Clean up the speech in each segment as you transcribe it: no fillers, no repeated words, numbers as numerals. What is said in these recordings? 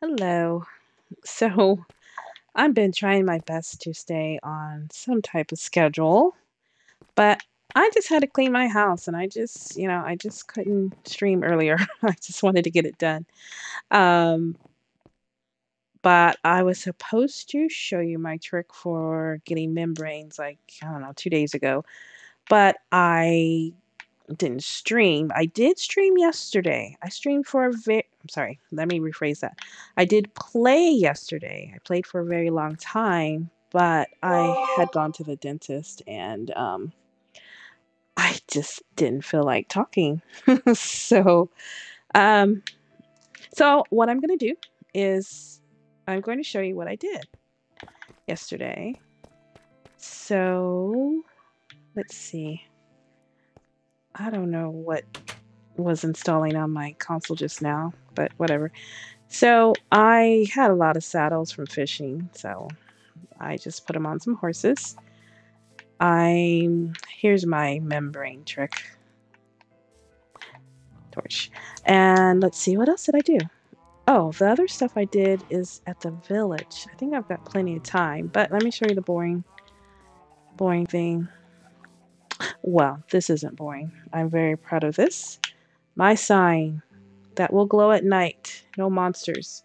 Hello. So I've been trying my best to stay on some type of schedule, but I just had to clean my house and I just couldn't stream earlier. I just wanted to get it done. Um, but I was supposed to show you my trick for getting membranes like, I don't know, 2 days ago, but I didn't stream. I did stream yesterday. I streamed for I'm sorry, let me rephrase that. I did play yesterday. I played for a very long time, but I had gone to the dentist and I just didn't feel like talking. so, um, so what I'm going to do is I'm going to show you what I did yesterday. So, let's see. I don't know what was installing on my console just now, but whatever. So I had a lot of saddles from fishing, so I just put them on some horses. Here's my membrane trick torch, and let's see, what else did I do? Oh, the other stuff I did is at the village. I think I've got plenty of time, but let me show you the boring thing. Well, this isn't boring. I'm very proud of this. My sign that will glow at night. No monsters.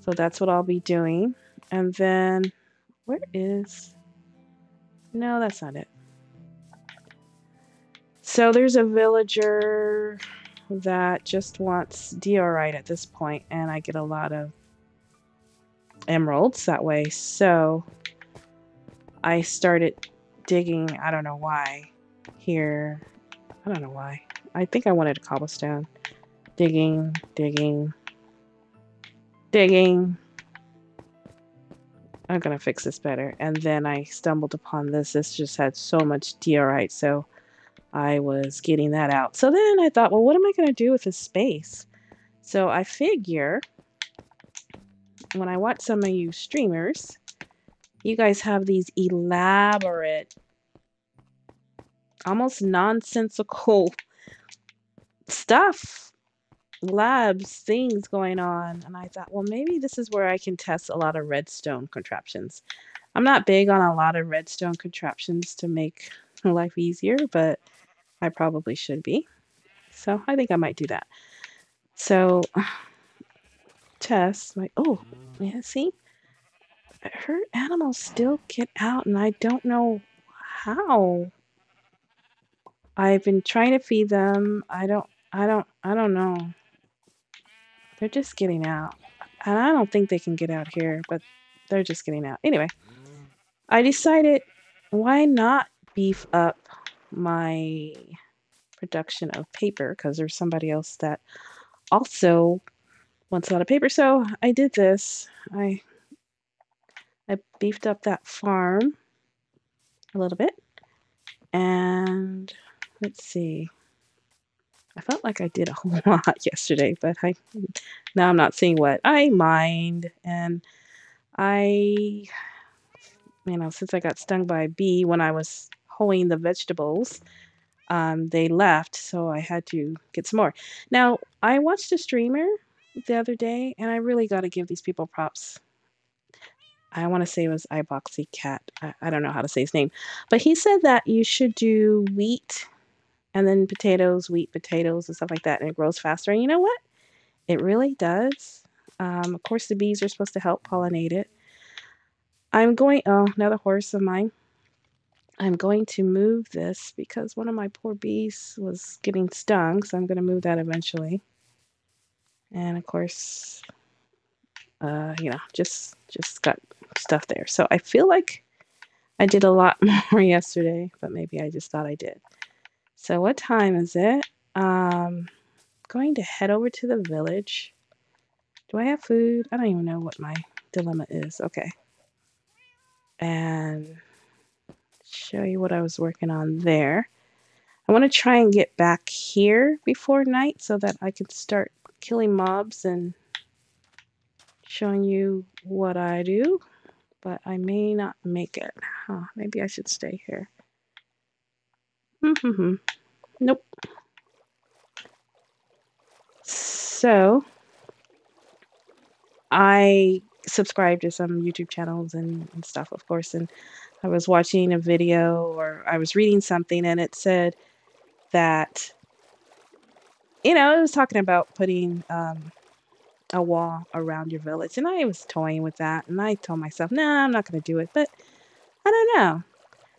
So that's what I'll be doing. And then, where is... No, that's not it. So there's a villager that just wants diorite at this point, and I get a lot of emeralds that way. So I started digging, I don't know why, here. I don't know why. I think I wanted a cobblestone. Digging, digging, digging. I'm gonna fix this better. And then I stumbled upon this. This just had so much diorite, so I was getting that out. So then I thought, well, what am I gonna do with this space? So I figure when I watch some of you streamers, you guys have these elaborate, almost nonsensical stuff, labs, things going on. And I thought, well, maybe this is where I can test a lot of redstone contraptions. I'm not big on a lot of redstone contraptions to make life easier, but I probably should be. So I think I might do that. So test like, oh, yeah, see? Her animals still get out and I don't know how. I've been trying to feed them. I don't know. They're just getting out. And I don't think they can get out here, but they're just getting out. Anyway, I decided, why not beef up my production of paper, because there's somebody else that also wants a lot of paper. So I did this. I beefed up that farm a little bit. And let's see. I felt like I did a whole lot yesterday, but now I'm not seeing what I mined. And since I got stung by a bee when I was hoeing the vegetables, they left, so I had to get some more. Now, I watched a streamer the other day, and I really got to give these people props. I want to say it was Iboxy Cat. I don't know how to say his name, but he said that you should do wheat and then potatoes, wheat, potatoes, and stuff like that, and it grows faster. And you know what? It really does. Of course, the bees are supposed to help pollinate it. Oh, another horse of mine. I'm going to move this because one of my poor bees was getting stung, so I'm going to move that eventually. And of course, just got stuff there. So I feel like I did a lot more yesterday, but maybe I just thought I did. So what time is it? Going to head over to the village. Do I have food? I don't even know what my dilemma is. Okay. And show you what I was working on there. I want to try and get back here before night so that I can start killing mobs and showing you what I do, but I may not make it. Maybe I should stay here. Nope. So I subscribe to some YouTube channels and stuff, of course, and I was watching a video or I was reading something and it said that, it was talking about putting a wall around your village. And I was toying with that and I told myself, nah, I'm not going to do it. But I don't know.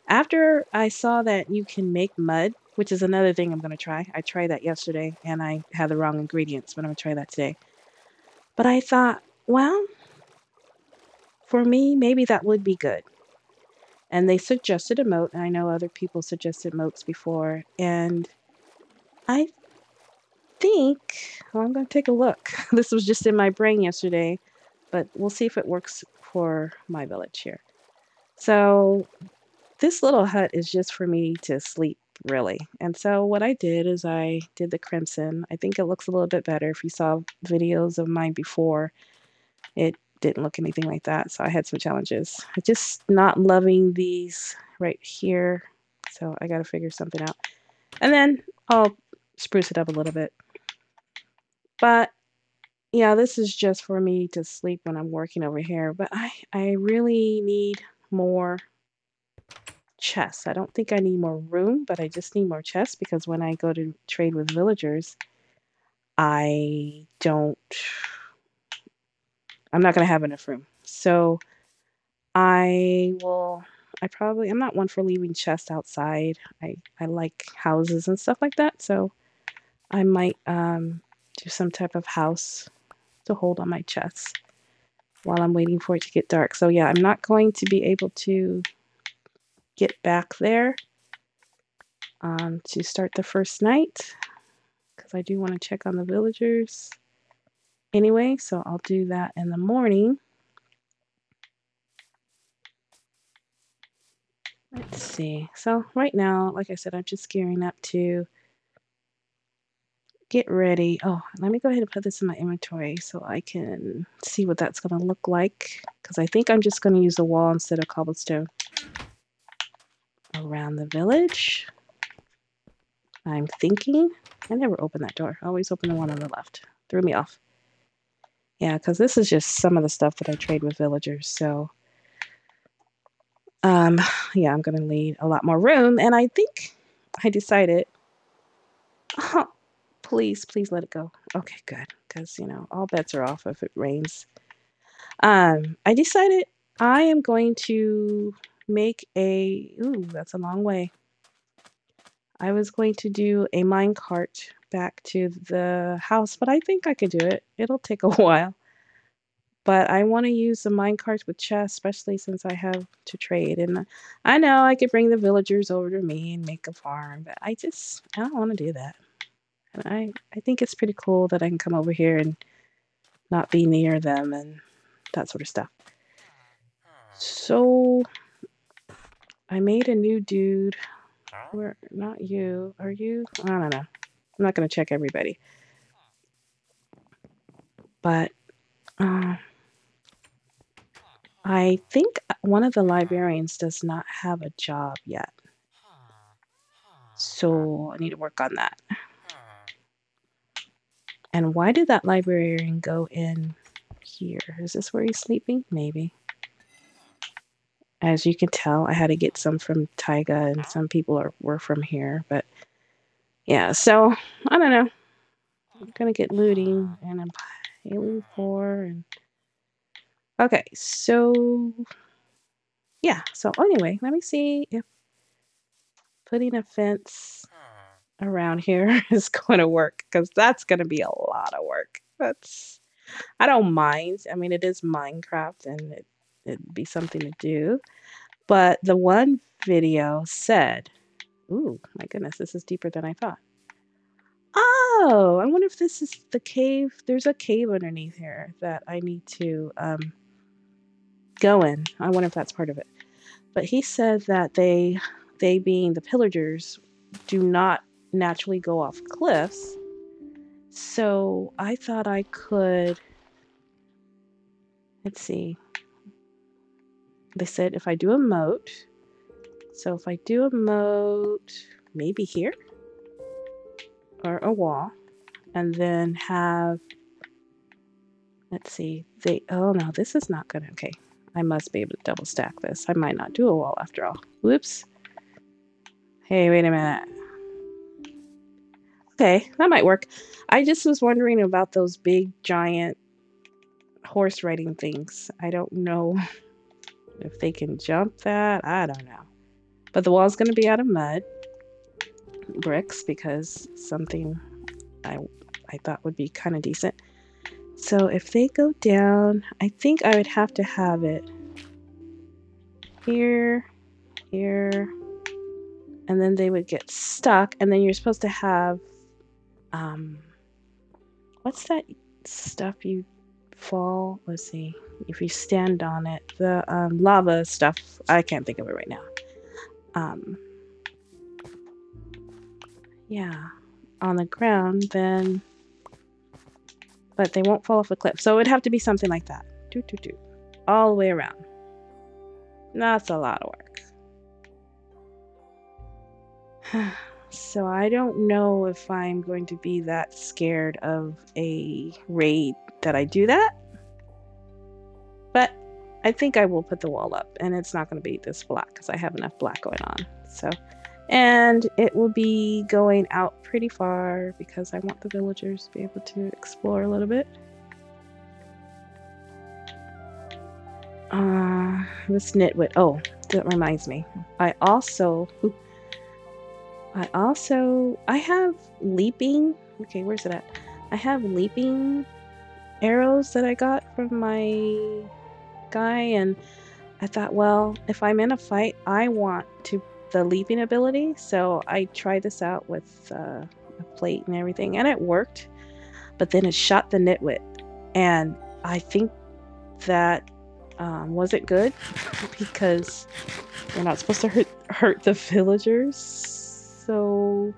After I saw that you can make mud, which is another thing I'm going to try. I tried that yesterday and I had the wrong ingredients, but I'm going to try that today. But I thought, well, for me, maybe that would be good. And they suggested a moat, and I know other people suggested moats before. And I think, well, I'm going to take a look. This was just in my brain yesterday, but we'll see if it works for my village here. So this little hut is just for me to sleep, really. And so what I did is I did the crimson. I think it looks a little bit better. If you saw videos of mine before, it didn't look anything like that. So I had some challenges. I'm just not loving these right here. So I got to figure something out. And then I'll spruce it up a little bit. But yeah, this is just for me to sleep when I'm working over here. But I really need more chests. I don't think I need more room, but I just need more chests because when I go to trade with villagers, I'm not going to have enough room. So I'm not one for leaving chests outside. I like houses and stuff like that. So I might do some type of house to hold on my chests while I'm waiting for it to get dark. So yeah, I'm not going to be able to get back there to start the first night because I do want to check on the villagers anyway. So I'll do that in the morning. Let's see. So right now, like I said, I'm just gearing up to get ready. Oh, let me go ahead and put this in my inventory so I can see what that's going to look like. Because I think I'm just going to use a wall instead of cobblestone around the village. I'm thinking. I never open that door. I always open the one on the left. Threw me off. Yeah, because this is just some of the stuff that I trade with villagers. So, yeah, I'm going to need a lot more room. And I think I decided, oh, please let it go. Okay, good. Because, all bets are off if it rains. I decided I am going to make ooh, that's a long way. I was going to do a minecart back to the house, but I think I could do it. It'll take a while. But I want to use the minecarts with chests, especially since I have to trade. And I know I could bring the villagers over to me and make a farm, but I don't want to do that. And I think it's pretty cool that I can come over here and not be near them and that sort of stuff. So I made a new dude. Where, not you. Are you? I don't know. I'm not going to check everybody. But I think one of the librarians does not have a job yet. So I need to work on that. And why did that librarian go in here? Is this where he's sleeping? Maybe. As you can tell, I had to get some from Taiga, and some people were from here. But yeah, so I don't know. I'm gonna get looting, and I'm hailing for. And okay, so yeah. So anyway, let me see if putting a fence around here is going to work, because that's going to be a lot of work. I don't mind. I mean, it is Minecraft, and it'd be something to do. But the one video said, ooh, my goodness, this is deeper than I thought. Oh, I wonder if this is the cave. There's a cave underneath here that I need to go in. I wonder if that's part of it. But he said that they being the pillagers, do not naturally go off cliffs. So I thought I could, let's see. They said if I do a moat, so if I do a moat, maybe here, or a wall, and then have Let's see. Oh no, this is not good. Okay. I must be able to double stack this. I might not do a wall after all. Whoops. Hey, wait a minute. Okay, that might work. I just was wondering about those big, giant horse riding things. I don't know if they can jump that. I don't know. But the wall's going to be out of mud bricks because something I thought would be kind of decent. So if they go down, I think I would have to have it here, here, and then they would get stuck. And then you're supposed to have, what's that stuff you fall? Let's see. If you stand on it, the lava stuff. I can't think of it right now. Yeah, on the ground, then, but they won't fall off a cliff. So it would have to be something like that. All the way around. That's a lot of work. So I don't know if I'm going to be that scared of a raid that I do that. But I think I will put the wall up, and it's not going to be this black because I have enough black going on. So, and it will be going out pretty far because I want the villagers to be able to explore a little bit. This nitwit. Oh, that reminds me. I have leaping. Okay, where's it at? I have leaping arrows that I got from my guy, and I thought, well, if I'm in a fight, I want the leaping ability. So I tried this out with a plate and everything, and it worked. But then it shot the nitwit, and I think that wasn't good because we're not supposed to hurt the villagers. So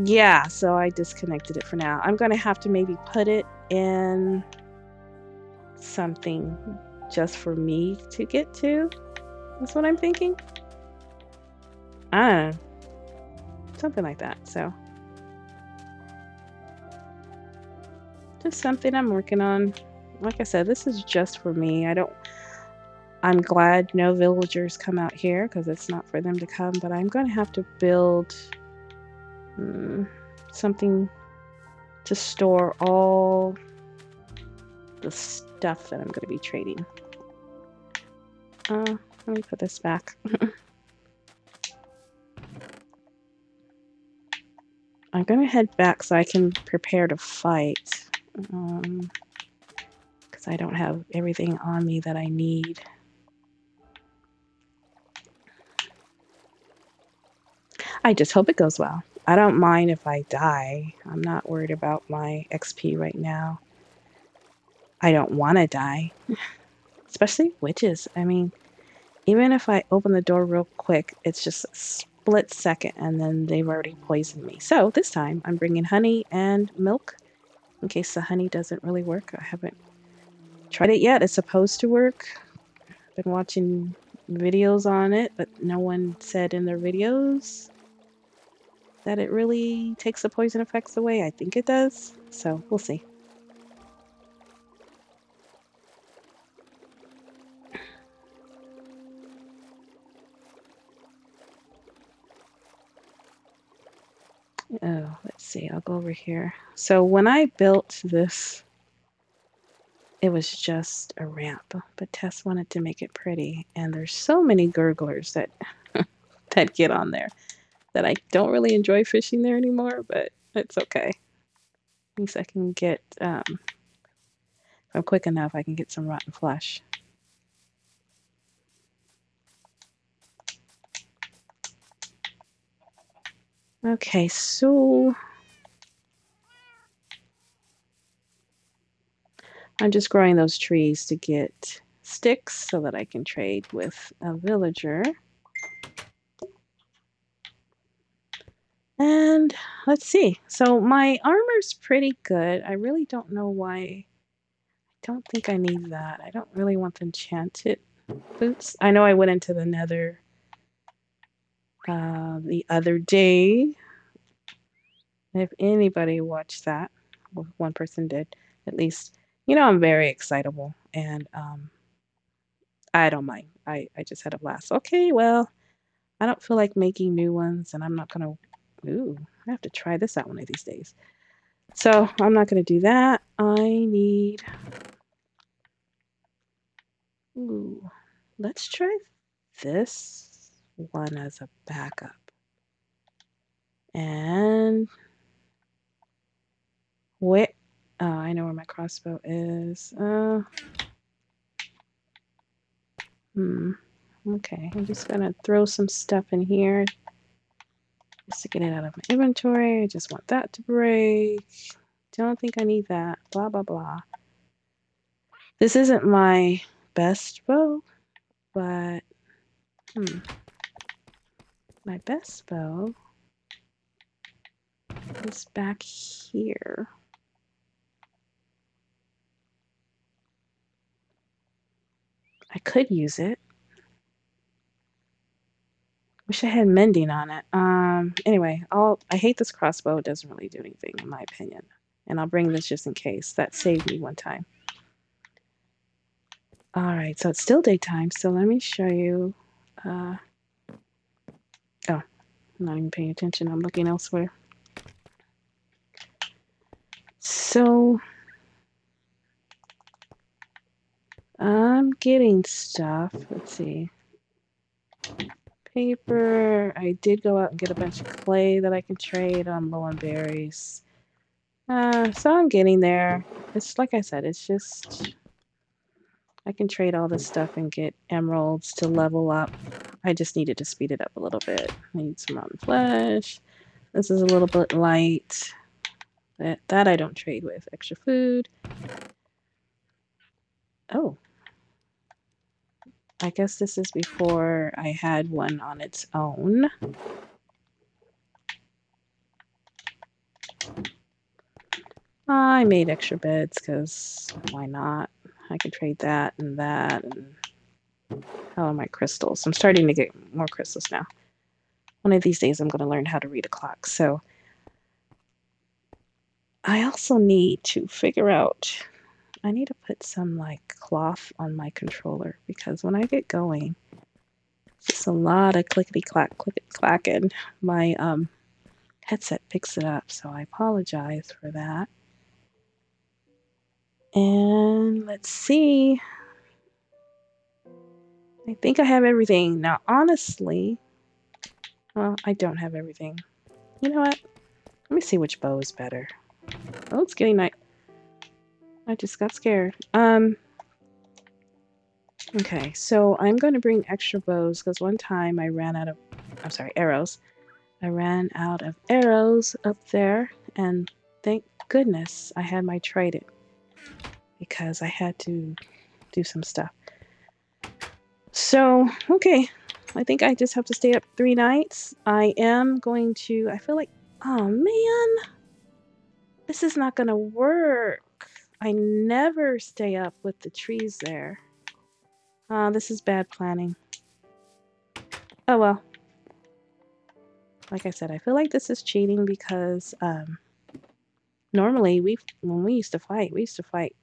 yeah, so I disconnected it for now. I'm gonna have to maybe put it in something just for me to get to. That's what I'm thinking. I don't know. Something like that. So just something I'm working on. Like I said, this is just for me. I'm glad no villagers come out here because it's not for them to come, but I'm going to have to build something to store all the stuff that I'm going to be trading. Let me put this back. I'm going to head back so I can prepare to fight. Because I don't have everything on me that I need. I just hope it goes well. I don't mind if I die. I'm not worried about my XP right now. I don't want to die. Especially witches. I mean, even if I open the door real quick, it's just a split second and then they've already poisoned me. So this time I'm bringing honey and milk in case the honey doesn't really work. I haven't tried it yet. It's supposed to work. Been watching videos on it, but no one said in their videos that it really takes the poison effects away. I think it does. So we'll see. Oh, let's see. I'll go over here. So when I built this, it was just a ramp, but Tess wanted to make it pretty. And there's so many gurglers that that get on there that I don't really enjoy fishing there anymore, but it's okay. At least I can get, if I'm quick enough, I can get some rotten flesh. Okay, so I'm just growing those trees to get sticks so that I can trade with a villager. And let's see. So my armor's pretty good. I really don't know why. I don't think I need that. I don't really want the enchanted boots. I know I went into the nether the other day. If anybody watched that, well, one person did, at least. You know, I'm very excitable and I don't mind. I just had a blast. Okay, well, I don't feel like making new ones and I'm not gonna ooh, I have to try this out one of these days. So I'm not gonna do that. I need ooh, let's try this one as a backup. And where oh, I know where my crossbow is. Okay, I'm just gonna throw some stuff in here just to get it out of my inventory. I just want that to break. Don't think I need that. Blah, blah, blah. This isn't my best bow, but my best bow is back here. I could use it. Wish I had mending on it. Anyway, I hate this crossbow. It doesn't really do anything, in my opinion. And I'll bring this just in case. That saved me one time. All right, so it's still daytime, so let me show you. Oh, I'm not even paying attention. I'm looking elsewhere. So I'm getting stuff. Let's see. Paper. I did go out and get a bunch of clay that I can trade on low on berries. So I'm getting there. It's like I said, it's just I can trade all this stuff and get emeralds to level up. I just needed to speed it up a little bit. I need some rotten flesh. This is a little bit light. That I don't trade with. Extra food. Oh. I guess this is before I had one on its own. I made extra beds because why not? I could trade that and that. And how are my crystals? I'm starting to get more crystals now. One of these days I'm going to learn how to read a clock. So I also need to figure out, I need to put some like cloth on my controller because when I get going, it's just a lot of clickety clack, and my headset picks it up. So I apologize for that. And let's see. I think I have everything. Now, honestly, well, I don't have everything. You know what? Let me see which bow is better. Oh, it's getting night. I just got scared. Okay, so I'm going to bring extra bows because one time I ran out of, I'm sorry, arrows. I ran out of arrows up there, and thank goodness I had my trident because I had to do some stuff. So, okay, I think I just have to stay up 3 nights. I am going to, I feel like, oh man, this is not going to work. I never stay up with the trees there. This is bad planning. Oh well. Like I said, I feel like this is cheating because normally when we used to fight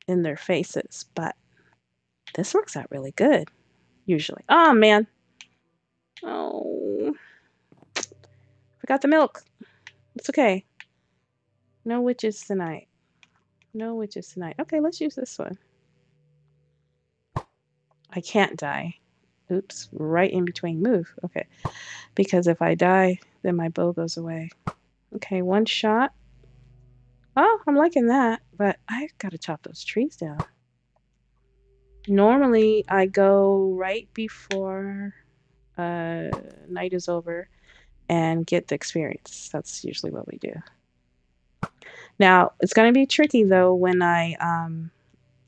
in their faces, but this works out really good, usually. Oh man. Oh. Forgot the milk. It's okay. No witches tonight. No witches tonight. Okay, let's use this one. I can't die. Oops, right in between. Move. Okay. Because if I die, then my bow goes away. Okay, one shot. Oh, I'm liking that, but I gotta chop those trees down. Normally, I go right before night is over and get the experience. That's usually what we do. Now, it's gonna be tricky though when I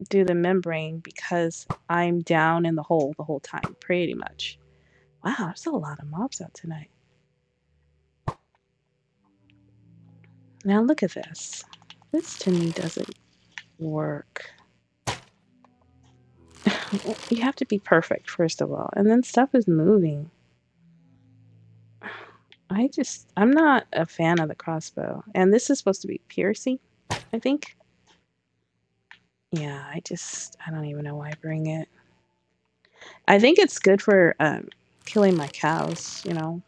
do the membrane because I'm down in the hole the whole time, pretty much. Wow, there's a lot of mobs out tonight. Now look at this. This to me doesn't work. You have to be perfect, first of all. And then stuff is moving. I'm not a fan of the crossbow. And this is supposed to be piercing, I think. Yeah, I don't even know why I bring it. I think it's good for killing my cows, you know,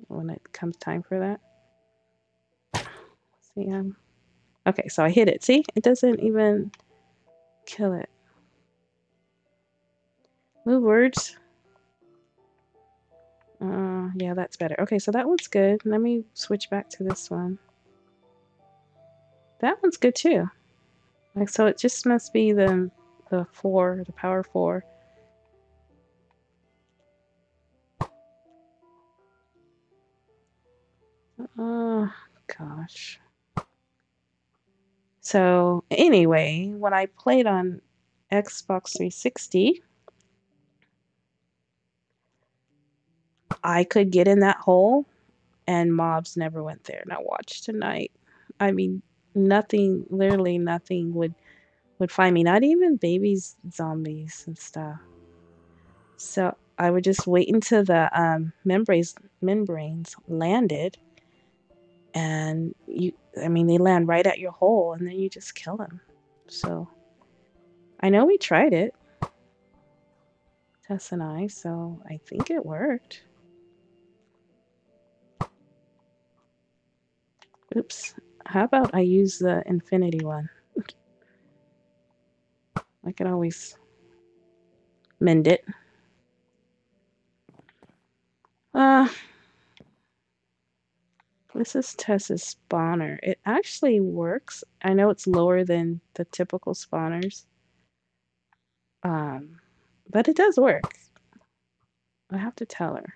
when it comes time for that. See, okay, so I hit it. See, it doesn't even kill it. Move words. Yeah, that's better. Okay, so that one's good. Let me switch back to this one. That one's good too. Like, so it just must be the four, the power four. Oh gosh. So anyway, when I played on Xbox 360, I could get in that hole and mobs never went there. Now watch tonight. I mean, nothing, literally nothing would find me. Not even babies, zombies and stuff. So I would just wait until the membranes landed, and I mean, they land right at your hole, and then you just kill them. So I know we tried it, Tess and I. So I think it worked. Oops. How about I use the infinity one? I can always mend it. Uh, this is Tess's spawner. It actually works. I know it's lower than the typical spawners. Um, but it does work. I have to tell her.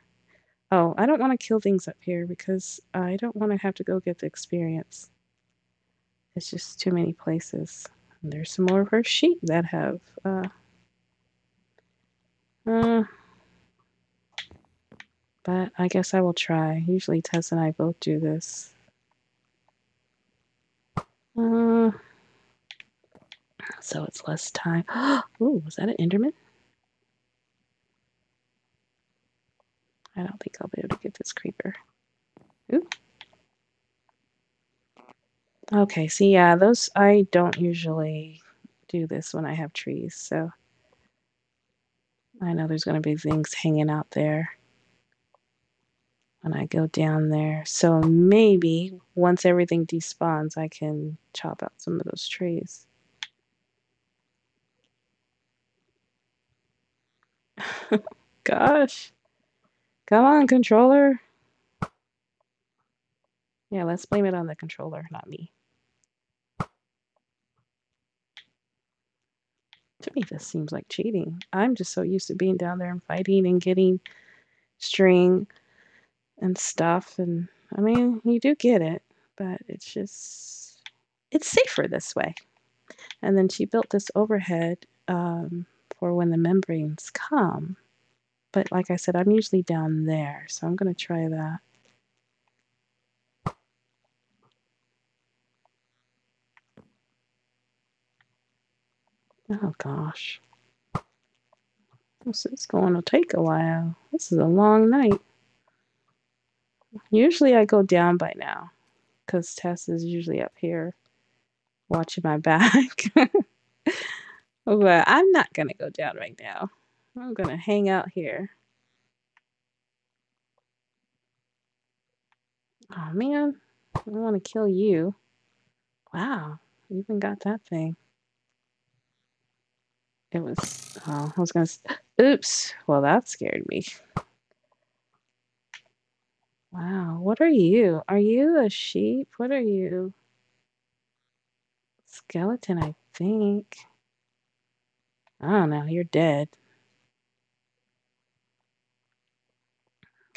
Oh, I don't want to kill things up here because I don't want to have to go get the experience. It's just too many places. And there's some more of her sheep that have uh, but I guess I will try. Usually Tess and I both do this. Uh, so it's less time. Ooh, was that an Enderman? I don't think I'll be able to get this creeper. Ooh. Okay, see, yeah, those, I don't usually do this when I have trees, so I know there's going to be things hanging out there when I go down there. So maybe once everything despawns, I can chop out some of those trees. Gosh. Come on, controller. Yeah, let's blame it on the controller, not me. To me, this seems like cheating. I'm just so used to being down there and fighting and getting string and stuff. And I mean, you do get it, but it's safer this way. And then she built this overhead for when the membranes come. But like I said, I'm usually down there, so I'm going to try that. Oh gosh. This is going to take a while. This is a long night. Usually I go down by now because Tess is usually up here watching my back. But I'm not going to go down right now. I'm going to hang out here. Oh man, I want to kill you. Wow, you even got that thing. It was, oh, I was going to, oops. Well, that scared me. Wow, what are you? Are you a sheep? What are you? Skeleton, I think. I don't know, you're dead.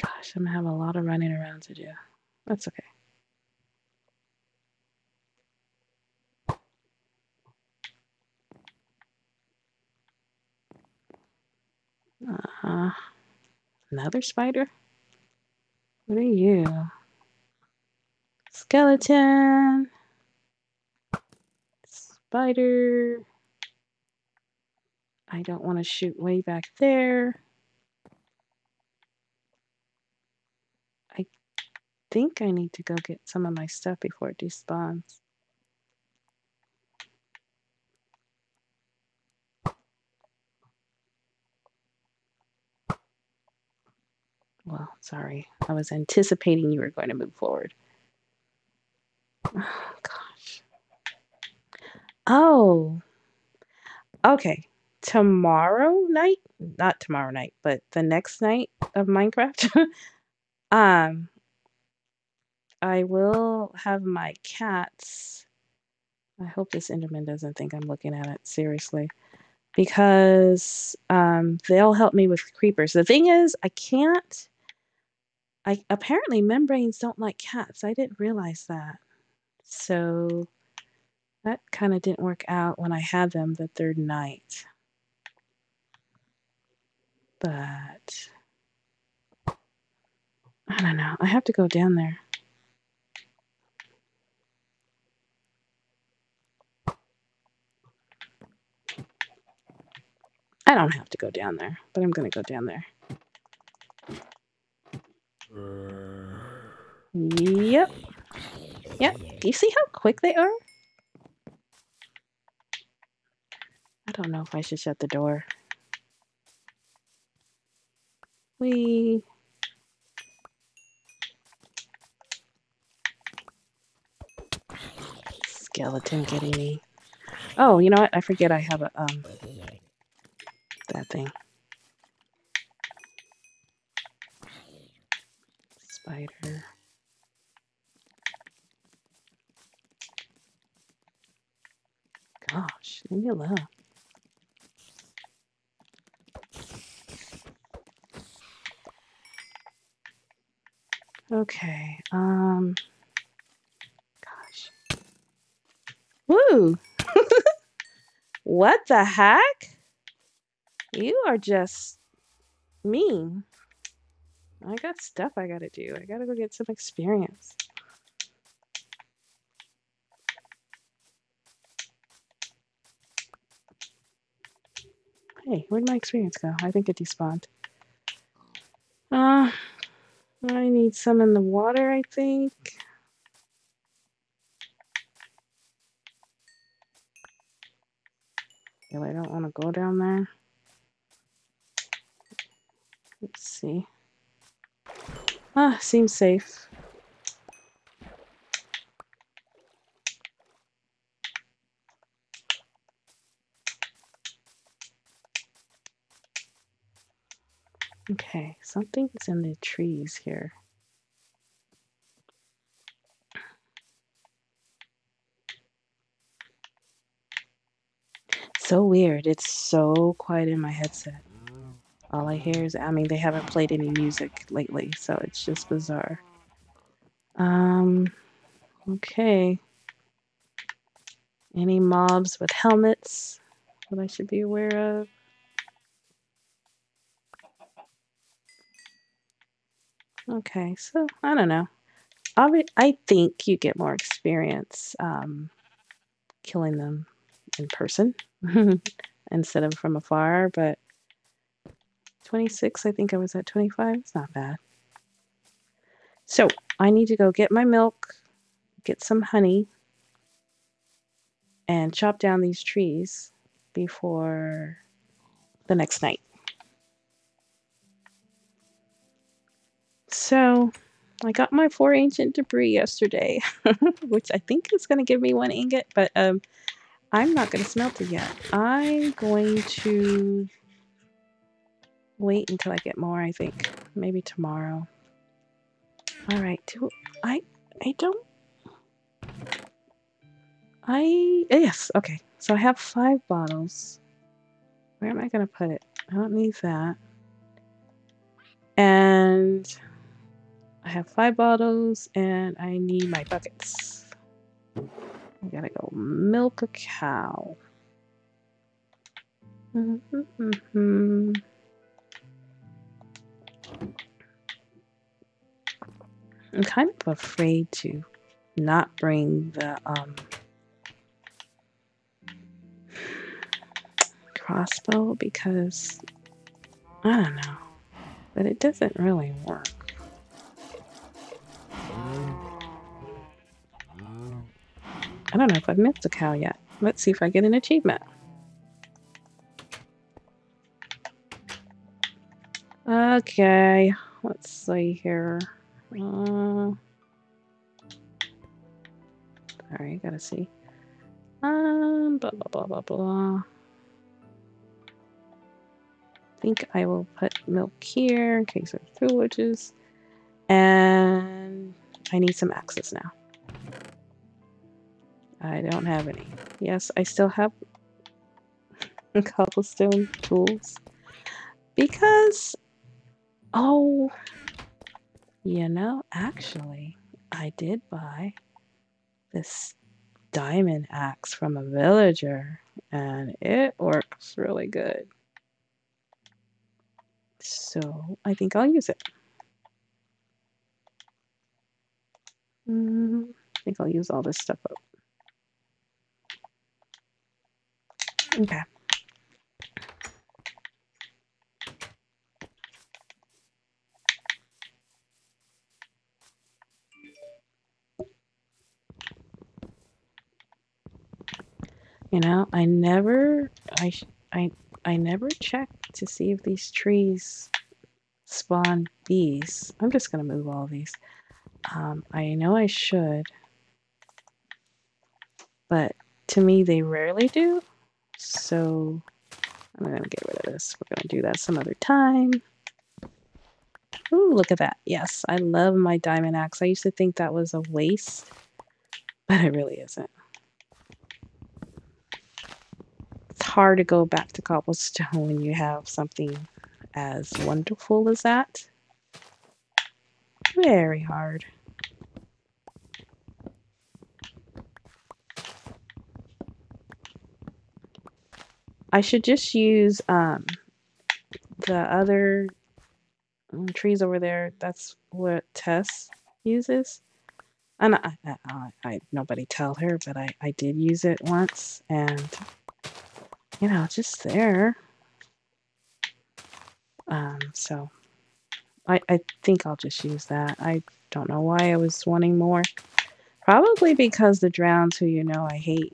Gosh, I'm gonna have a lot of running around to do. That's okay. Uh, another spider? What are you? Skeleton. Spider. I don't want to shoot way back there. I think I need to go get some of my stuff before it despawns. Well, sorry. I was anticipating you were going to move forward. Oh, gosh. Oh, okay. Tomorrow night, not tomorrow night, but the next night of Minecraft, um, I will have my cats. I hope this Enderman doesn't think I'm looking at it seriously. Because they'll help me with creepers. The thing is, apparently membranes don't like cats. I didn't realize that. So that kind of didn't work out when I had them the third night. But I don't know. I have to go down there. I don't have to go down there, but I'm going to go down there. Yep. Yep. Do you see how quick they are? I don't know if I should shut the door. Wee. Skeleton getting me. Oh, you know what? I forget I have a that thing. Spider. Gosh, leave me alone. Okay, gosh. Woo! What the heck? You are just mean. I got stuff I gotta do. I gotta go get some experience. Hey, where'd my experience go? I think it despawned. I need some in the water, I think. Well, I don't want to go down there. Let's see. Seems safe. Okay, something's in the trees here. So weird. It's so quiet in my headset. All I hear is, I mean, they haven't played any music lately, so it's just bizarre. Okay. Any mobs with helmets that I should be aware of? Okay, so I don't know. I think you get more experience killing them in person instead of from afar, but 26, I think I was at 25. It's not bad. So I need to go get my milk, get some honey, and chop down these trees before the next night. So I got my 4 ancient debris yesterday, which I think is going to give me 1 ingot, but I'm not going to smelt it yet. I'm going to wait until I get more, I think. Maybe tomorrow. All right. Yes, okay. So I have 5 bottles. Where am I going to put it? I don't need that. And I have 5 bottles, and I need my buckets. I gotta go milk a cow. I'm kind of afraid to not bring the crossbow because I don't know, but it doesn't really work. I don't know if I've milked a cow yet. Let's see if I get an achievement. Okay, let's see here. Alright, gotta see. Blah blah blah blah blah. I think I will put milk here in case of privileges. And I need some axes now. I don't have any. Yes, I still have cobblestone tools. Because, oh, you know, actually, I did buy this diamond axe from a villager, and it works really good. So I think I'll use it. I think I'll use all this stuff up. Okay. You know, I never checked to see if these trees spawn bees. I'm just gonna move all these. I know I should, but to me they rarely do. So I'm gonna get rid of this. We're gonna do that some other time. Ooh, look at that. Yes, I love my diamond axe. I used to think that was a waste, but it really isn't. It's hard to go back to cobblestone when you have something as wonderful as that. Very hard. I should just use the other trees over there. That's what Tess uses. And I nobody tell her, but I did use it once, and you know, just there. So I think I'll just use that. I don't know why I was wanting more. Probably because the drowns, who you know I hate,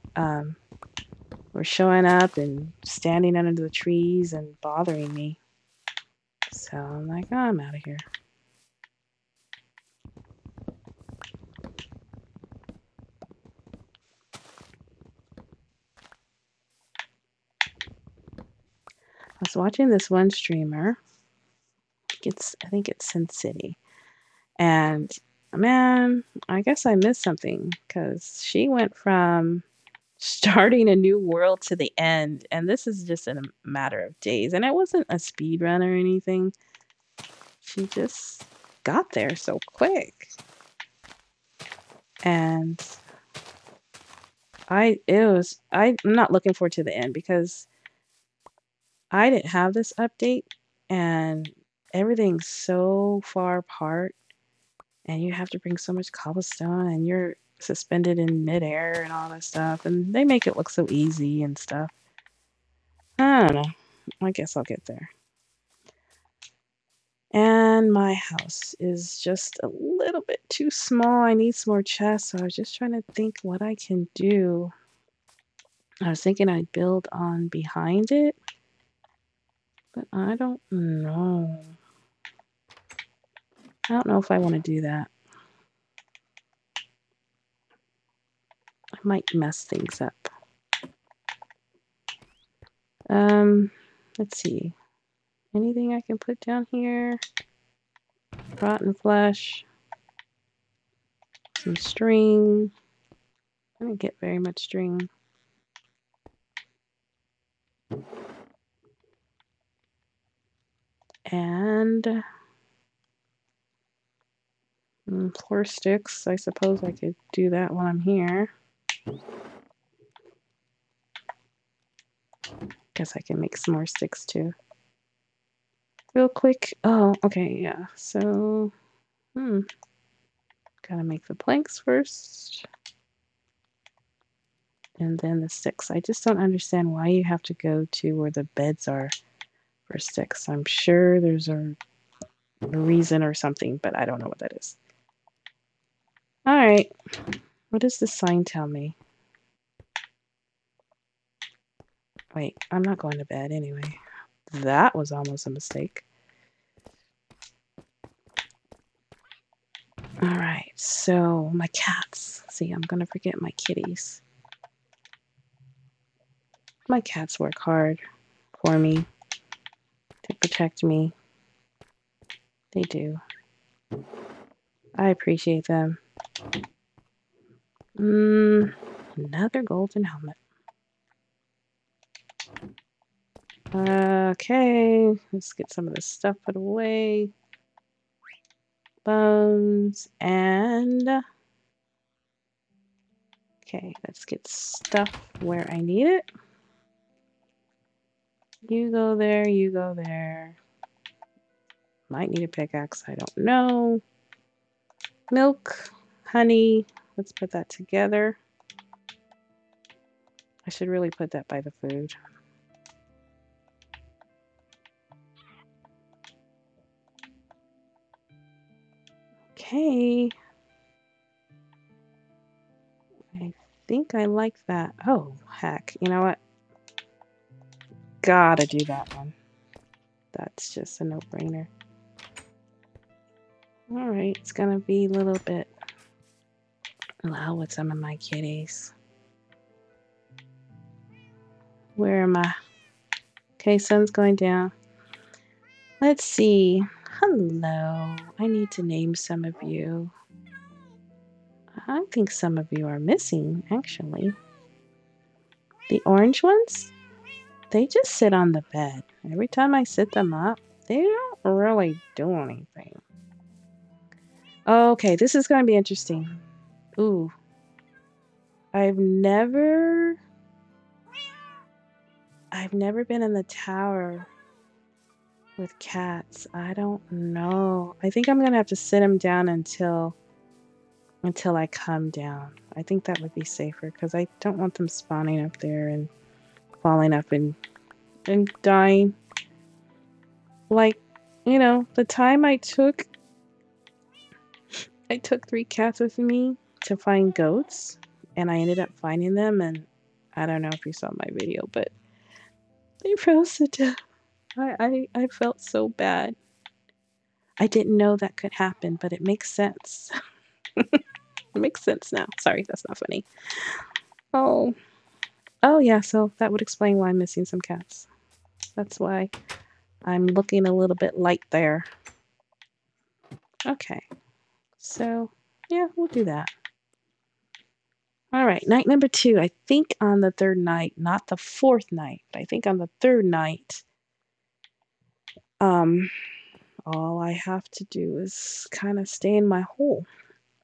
were showing up and standing under the trees and bothering me. So I'm like, oh, I'm out of here. I was watching this one streamer. I think it's Sin City. And man, I guess I missed something because she went from starting a new world to the end, and this is just in a matter of days. And it wasn't a speed run or anything. She just got there so quick. And I'm not looking forward to the end because I didn't have this update and everything's so far apart and you have to bring so much cobblestone and you're suspended in midair and all that stuff, and they make it look so easy and stuff. I don't know. I guess I'll get there. And my house is just a little bit too small. I need some more chests, so I was just trying to think what I can do. I was thinking I'd build on behind it, but I don't know. I don't know if I want to do that. I might mess things up. Let's see. Anything I can put down here? Rotten flesh. Some string. I didn't get very much string. And 4 sticks. I suppose I could do that while I'm here. Guess I can make some more sticks too. Real quick. Oh, okay, yeah. So, gotta make the planks first. And then the sticks. I just don't understand why you have to go to where the beds are for sticks. I'm sure there's a reason or something, but I don't know what that is. Alright. What does this sign tell me? Wait, I'm not going to bed anyway. That was almost a mistake. so my cats. See, I'm gonna forget my kitties. My cats work hard for me to protect me. They do. I appreciate them. Another golden helmet. Okay, let's get some of this stuff put away. Bones and okay, let's get stuff where I need it. You go there, you go there. Might need a pickaxe, I don't know. Milk, honey, let's put that together. I should really put that by the food. Okay. I think I like that. Oh, heck. You know what? Gotta do that one. That's just a no-brainer. Alright, it's gonna be a little bit loud with some of my kitties. Where am I? Okay, sun's going down. Let's see. Hello. I need to name some of you. I think some of you are missing, actually. The orange ones? They just sit on the bed. Every time I sit them up, they don't really do anything. Okay, this is going to be interesting. Ooh. I've never been in the tower with cats. I don't know. I think I'm going to have to sit them down until I come down. I think that would be safer because I don't want them spawning up there and falling up and dying. Like, you know, the time I took 3 cats with me to find goats, and I ended up finding them, and I don't know if you saw my video, but they froze to death. I felt so bad. I didn't know that could happen, but it makes sense. It makes sense now. Sorry, that's not funny. Oh. Oh, yeah, so that would explain why I'm missing some cats. That's why I'm looking a little bit light there. Okay. So, yeah, we'll do that. All right, night number 2. I think on the 3rd night, not the 4th night, but I think on the 3rd night, all I have to do is kind of stay in my hole.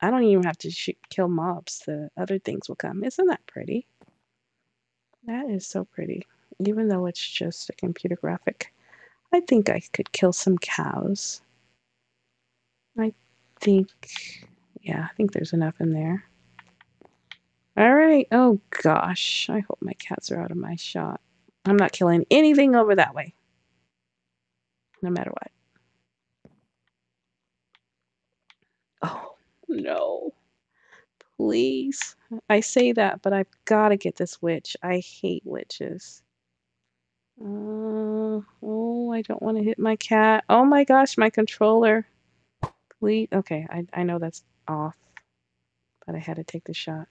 I don't even have to kill mobs. The other things will come. Isn't that pretty? That is so pretty. Even though it's just a computer graphic. I think I could kill some cows. I think there's enough in there. All right. Oh, gosh. I hope my cats are out of my shot. I'm not killing anything over that way. No matter what. Oh, no. Please. I say that, but I've got to get this witch. I hate witches. Oh, I don't want to hit my cat. Oh my gosh, my controller. Please. Okay, I know that's off, but I had to take the shot.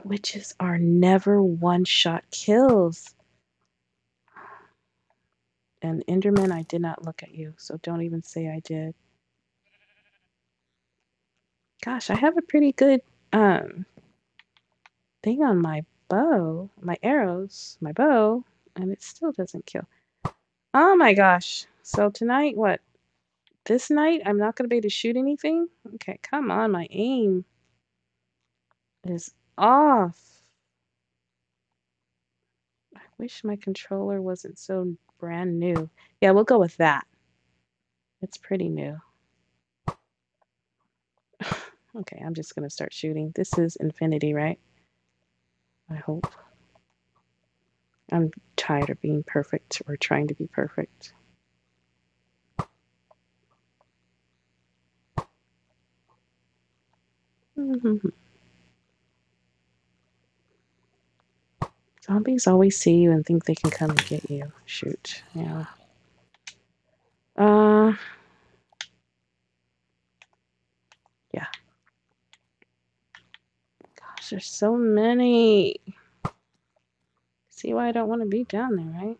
Witches are never one-shot kills. And Enderman, I did not look at you, so don't even say I did. Gosh, I have a pretty good thing on my bow, my arrows, my bow, and it still doesn't kill. Oh my gosh. So tonight, what? This night, I'm not going to be able to shoot anything? Okay, come on, my aim is off. I wish my controller wasn't so brand new. Yeah, we'll go with that. It's pretty new. Okay, I'm just going to start shooting. This is infinity, right? I hope. I'm tired of being perfect or trying to be perfect. Zombies always see you and think they can come and get you. Shoot, yeah. Uh, yeah. Gosh, there's so many. See why I don't want to be down there, right?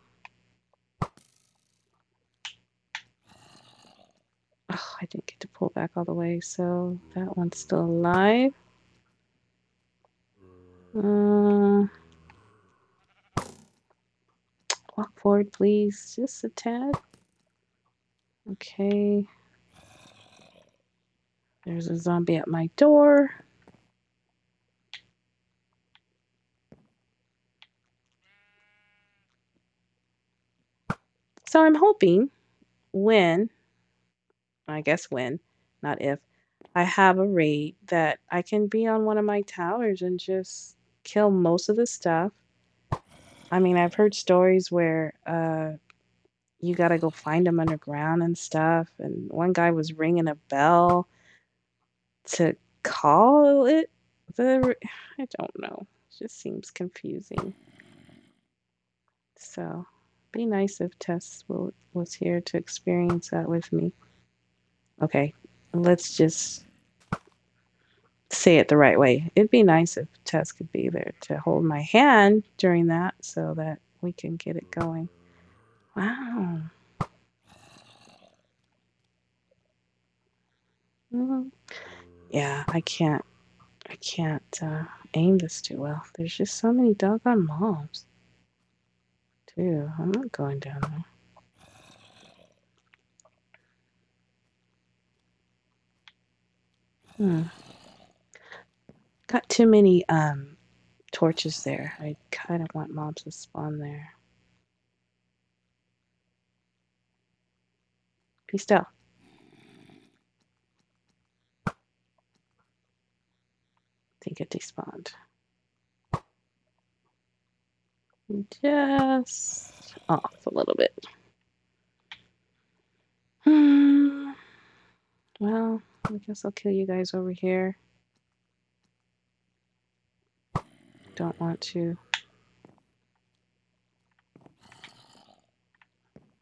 Oh, I didn't get to pull back all the way, so that one's still alive. Uh, walk forward, please. Just a tad. Okay. There's a zombie at my door. So I'm hoping I guess when, not if, I have a raid that I can be on one of my towers and just kill most of the stuff. I mean, I've heard stories where you gotta go find them underground and stuff. And one guy was ringing a bell to call it I don't know. It just seems confusing. So, be nice if was here to experience that with me. Okay, let's just say it the right way. It'd be nice if Tess could be there to hold my hand during that so that we can get it going. Wow. Well, yeah, I can't aim this too well. There's just so many doggone mobs. Dude, I'm not going down there. Hmm. Got too many torches there. I kind of want mobs to spawn there. Be still. Think it despawned. Just off a little bit. Hmm. Well, I guess I'll kill you guys over here. Don't want to.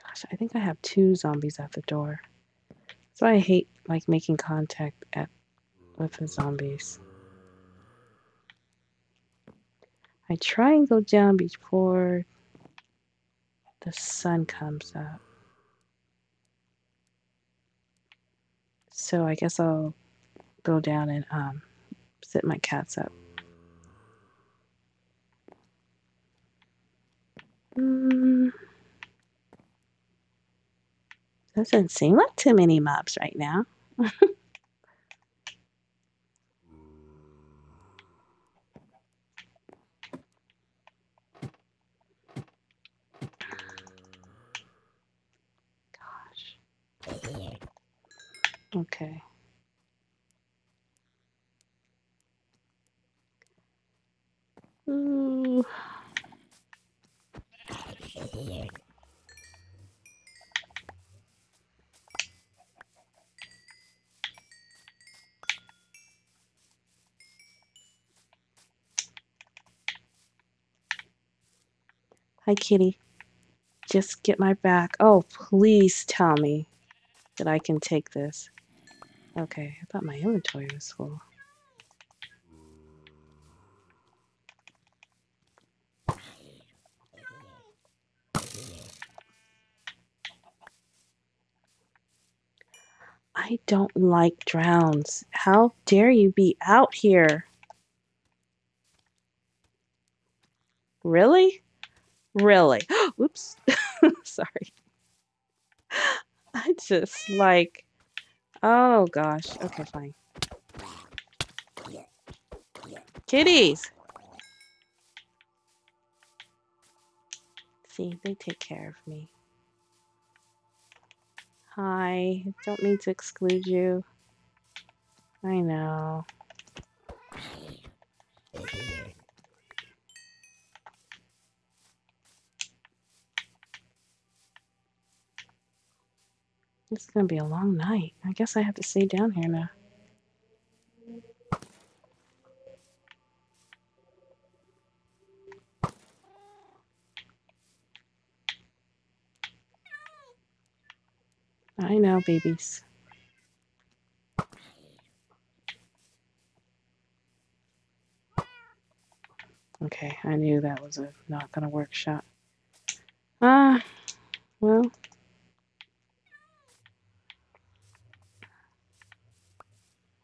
Gosh, I think I have 2 zombies at the door. That's why I hate like making contact with the zombies. I try and go down before the sun comes up. So I guess I'll go down and sit my cats up. Doesn't seem like too many mobs right now. Gosh. Okay. Ooh. Hi, kitty. Just get my back. Oh, please tell me that I can take this. Okay, I thought my inventory was full. I don't like drowns. How dare you be out here? Really? Really? Oops. Sorry. I just like, oh gosh. Okay, fine. Kitties! See, they take care of me. Hi. Don't mean to exclude you. I know. It's gonna be a long night. I guess I have to stay down here now. I know, babies. Okay, I knew that was a not gonna work shot. Ah, well.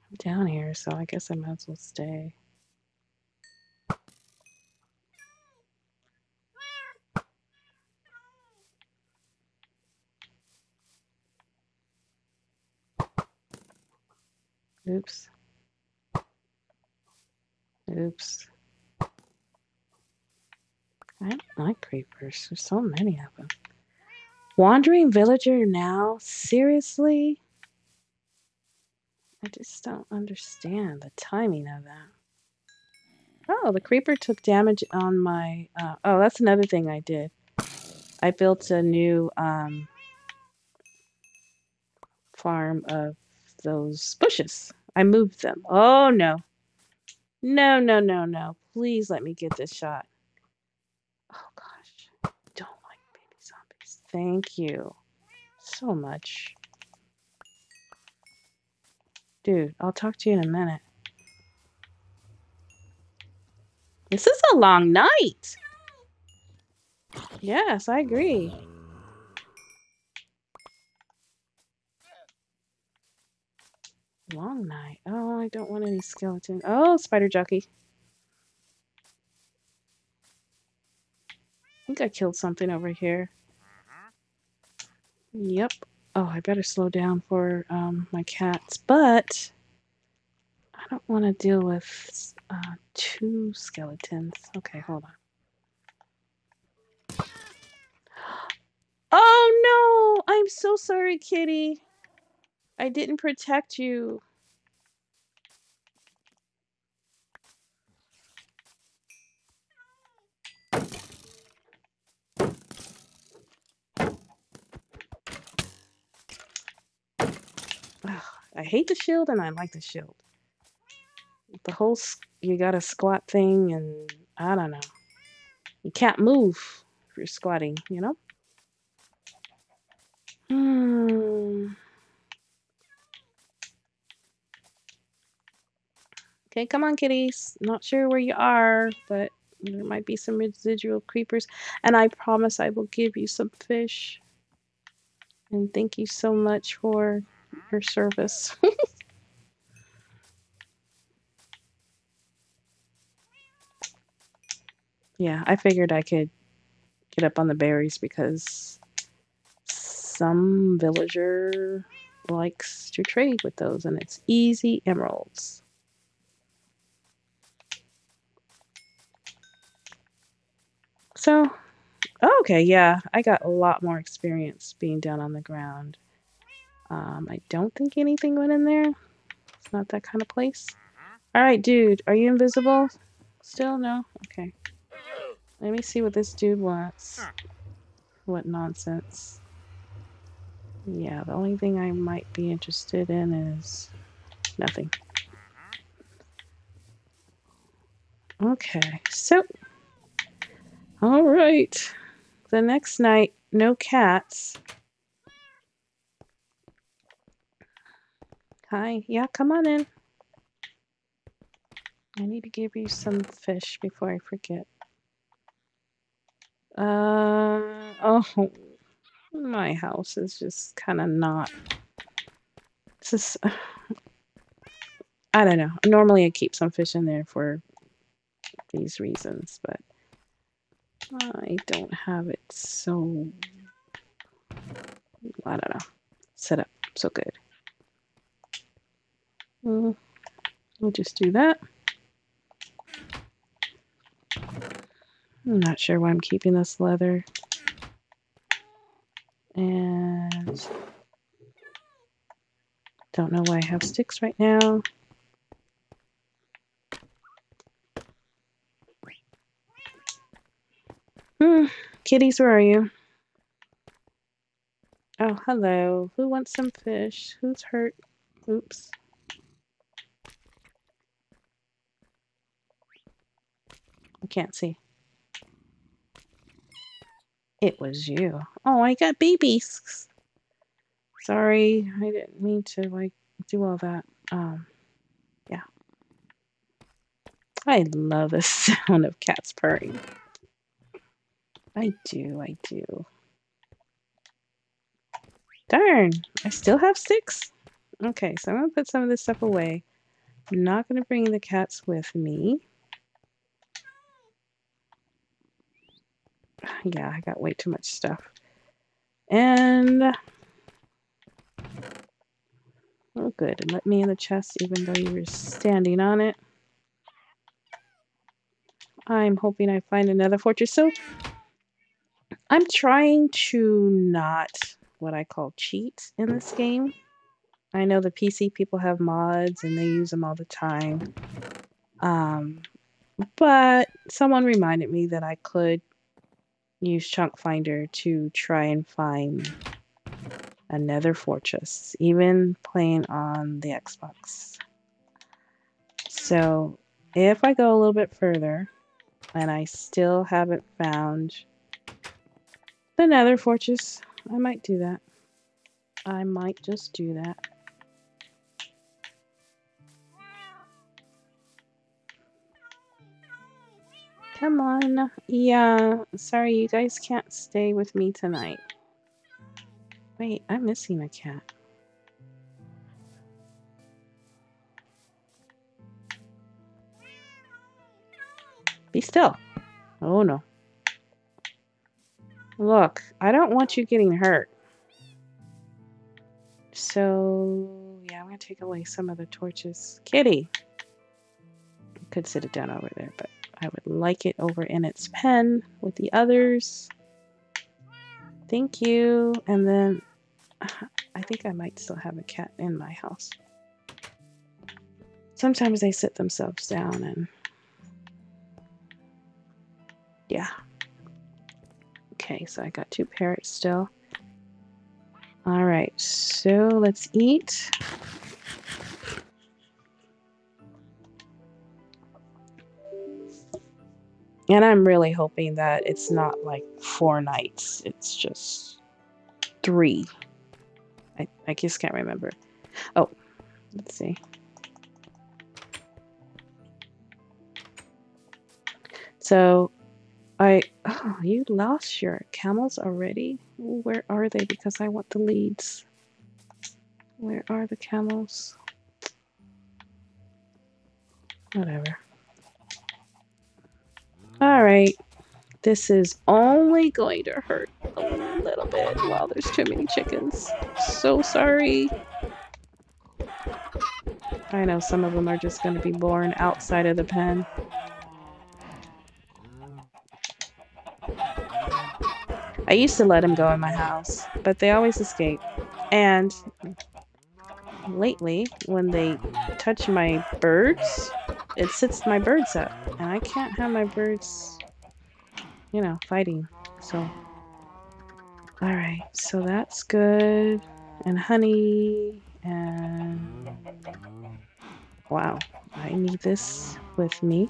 I'm down here, so I guess I might as well stay. Oops. Oops. I don't like creepers. There's so many of them. Wandering villager now? Seriously? I just don't understand the timing of that. Oh, the creeper took damage on my... oh, that's another thing I did. I built a new farm of those bushes. I moved them. Oh, no. No, no, no, no. Please let me get this shot. Oh, gosh. Don't like baby zombies. Thank you so much. Dude, I'll talk to you in a minute. This is a long night. Yes, I agree. Long night. Oh, I don't want any skeleton. Oh, spider jockey. I think I killed something over here. Yep. Oh, I better slow down for my cats. But I don't want to deal with 2 skeletons. Okay, hold on. Oh, no! I'm so sorry, kitty. I didn't protect you. Ugh, I hate the shield and I like the shield. The whole you got a squat thing and I don't know. You can't move if you're squatting, you know? Okay, come on, kitties. Not sure where you are, but there might be some residual creepers. And I promise I will give you some fish. And thank you so much for your service. Yeah, I figured I could get up on the berries because some villager likes to trade with those, and it's easy emeralds. So, okay, yeah, I got a lot more experience being down on the ground. I don't think anything went in there. It's not that kind of place. All right, dude, are you invisible? Still no? Okay. Let me see what this dude wants. What nonsense. Yeah, the only thing I might be interested in is nothing. Okay, so, all right. The next night, no cats. Hi, yeah, come on in. I need to give you some fish before I forget. Oh, my house is just kind of not. It's just, I don't know. Normally I keep some fish in there for these reasons, but I don't have it so, I don't know, set up so good. We'll just do that. I'm not sure why I'm keeping this leather. And don't know why I have sticks right now. Kitties, where are you? Oh, hello. Who wants some fish? Who's hurt? Oops. I can't see. It was you. Oh, I got babies. Sorry, I didn't mean to like do all that. Yeah. I love the sound of cats purring. I do, I do. Darn, I still have sticks? Okay, so I'm gonna put some of this stuff away. I'm not gonna bring the cats with me. Yeah, I got way too much stuff. And oh good, it let me in the chest even though you were standing on it. I'm hoping I find another fortress. So I'm trying to not what I call cheat in this game. I know the PC people have mods and they use them all the time. But someone reminded me that I could use Chunk Finder to try and find another fortress, even playing on the Xbox. So if I go a little bit further and I still haven't found the Nether fortress, I might do that. I might just do that. Come on. Yeah, sorry, you guys can't stay with me tonight. Wait, I'm missing a cat. Be still. Oh no. Look, I don't want you getting hurt. So, yeah, I'm going to take away some of the torches. Kitty! I could sit it down over there, but I would like it over in its pen with the others. Thank you. And then I think I might still have a cat in my house. Sometimes they sit themselves down and yeah. Okay, so I got 2 parrots still. All right, so let's eat. And I'm really hoping that it's not like 4 nights. It's just 3. I just can't remember. Oh, let's see. So oh, you lost your camels already? Where are they? Because I want the leads. Where are the camels? Whatever. Alright. This is only going to hurt a little bit while there's too many chickens. So sorry. I know some of them are just going to be born outside of the pen. I used to let them go in my house, but they always escape. And lately, when they touch my birds, it sits my birds up. And I can't have my birds, you know, fighting. So, alright, so that's good. And honey, and wow, I need this with me.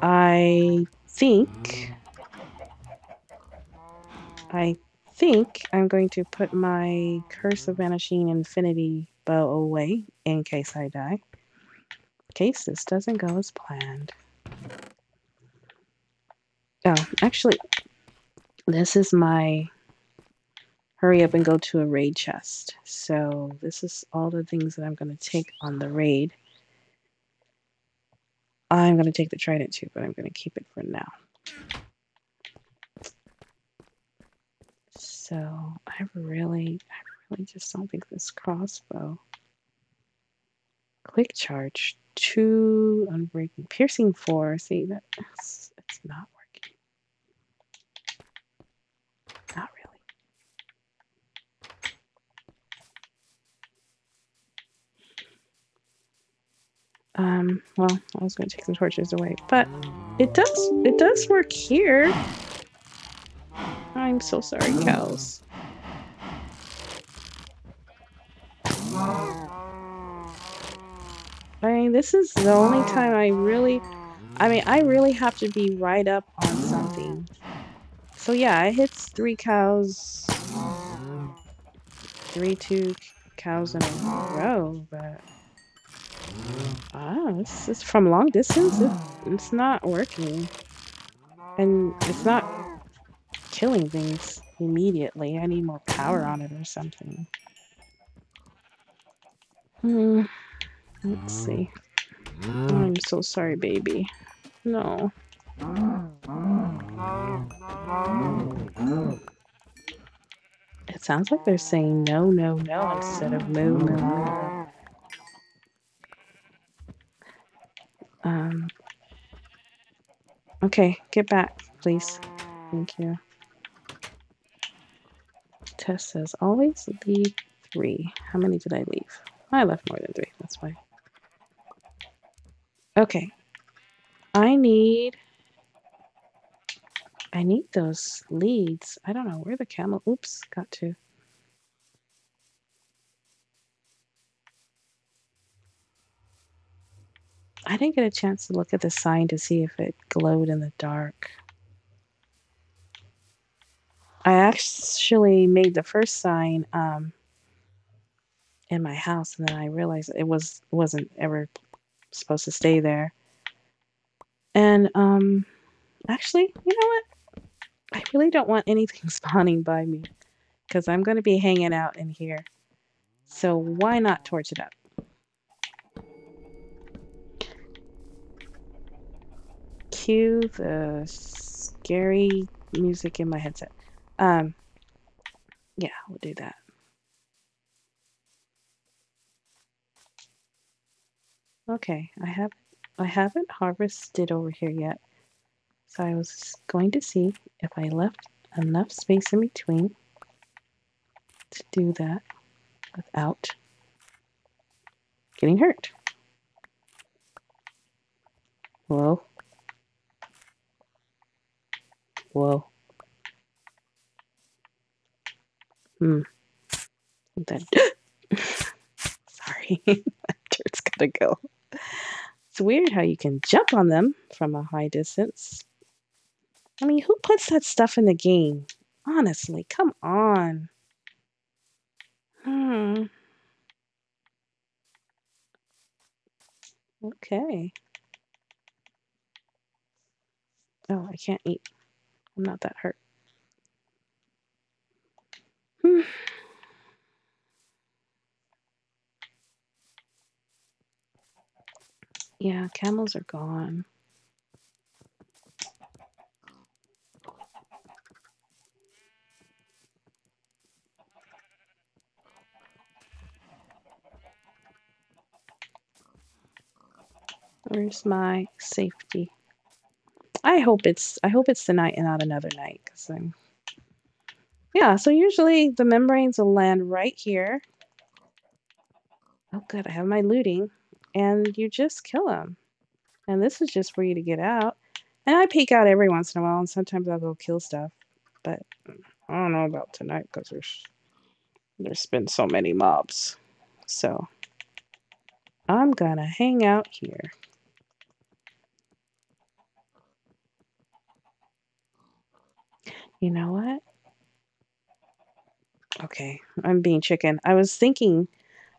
I think I'm going to put my Curse of Vanishing Infinity bow away in case I die. In case this doesn't go as planned. Oh, actually, this is my hurry up and go to a raid chest. So this is all the things that I'm going to take on the raid. I'm going to take the trident too, but I'm going to keep it for now. So I really just don't think this crossbow. Quick charge 2, unbreaking, piercing 4. See, it's not working. Not really. Well, I was going to take some torches away, but it does work here. I'm so sorry, cows. I mean, this is the only time I really have to be right up on something. So yeah, it hits 3 cows two cows in a row, but this is from long distance. It's not working, and it's not killing things immediately. I need more power on it or something. Hmm. Let's see. I'm so sorry, baby. No. It sounds like they're saying no, no, no instead of moo, moo, moo. Okay, get back, please. Thank you. Tess says, always leave 3. How many did I leave? I left more than 3, that's fine. Okay. I need those leads. I don't know where the camel, oops, got to. I didn't get a chance to look at the sign to see if it glowed in the dark. I actually made the first sign in my house, and then I realized it wasn't ever supposed to stay there. And actually, you know what? I really don't want anything spawning by me because I'm going to be hanging out in here. So why not torch it up? Cue the scary music in my headset. Yeah, we'll do that. Okay, I haven't harvested over here yet. So I was going to see if I left enough space in between to do that without getting hurt. Whoa. Whoa. That sorry. That dirt's gotta go. It's weird how you can jump on them from a high distance. I mean, who puts that stuff in the game? Honestly, come on. Okay. Oh, I can't eat. I'm not that hurt. Yeah, camels are gone. Where's my safety? I hope it's tonight and not another night, because I'm yeah, so usually the membranes will land right here. Oh good, I have my looting. And you just kill them. And this is just for you to get out. And I peek out every once in a while, and sometimes I'll go kill stuff. But I don't know about tonight because there's been so many mobs. So I'm gonna hang out here. You know what? Okay, I'm being chicken. I was thinking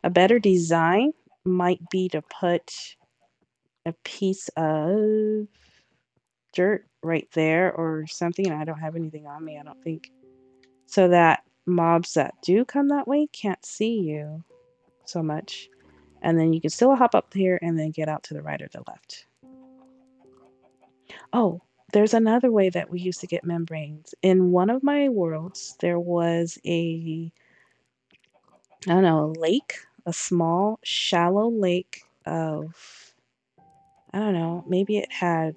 a better design might be to put a piece of dirt right there or something. I don't have anything on me, I don't think. So that mobs that do come that way can't see you so much. And then you can still hop up here and then get out to the right or the left. Oh, there's another way that we used to get membranes. In one of my worlds, there was a, I don't know, a lake, a small, shallow lake of, I don't know, maybe it had,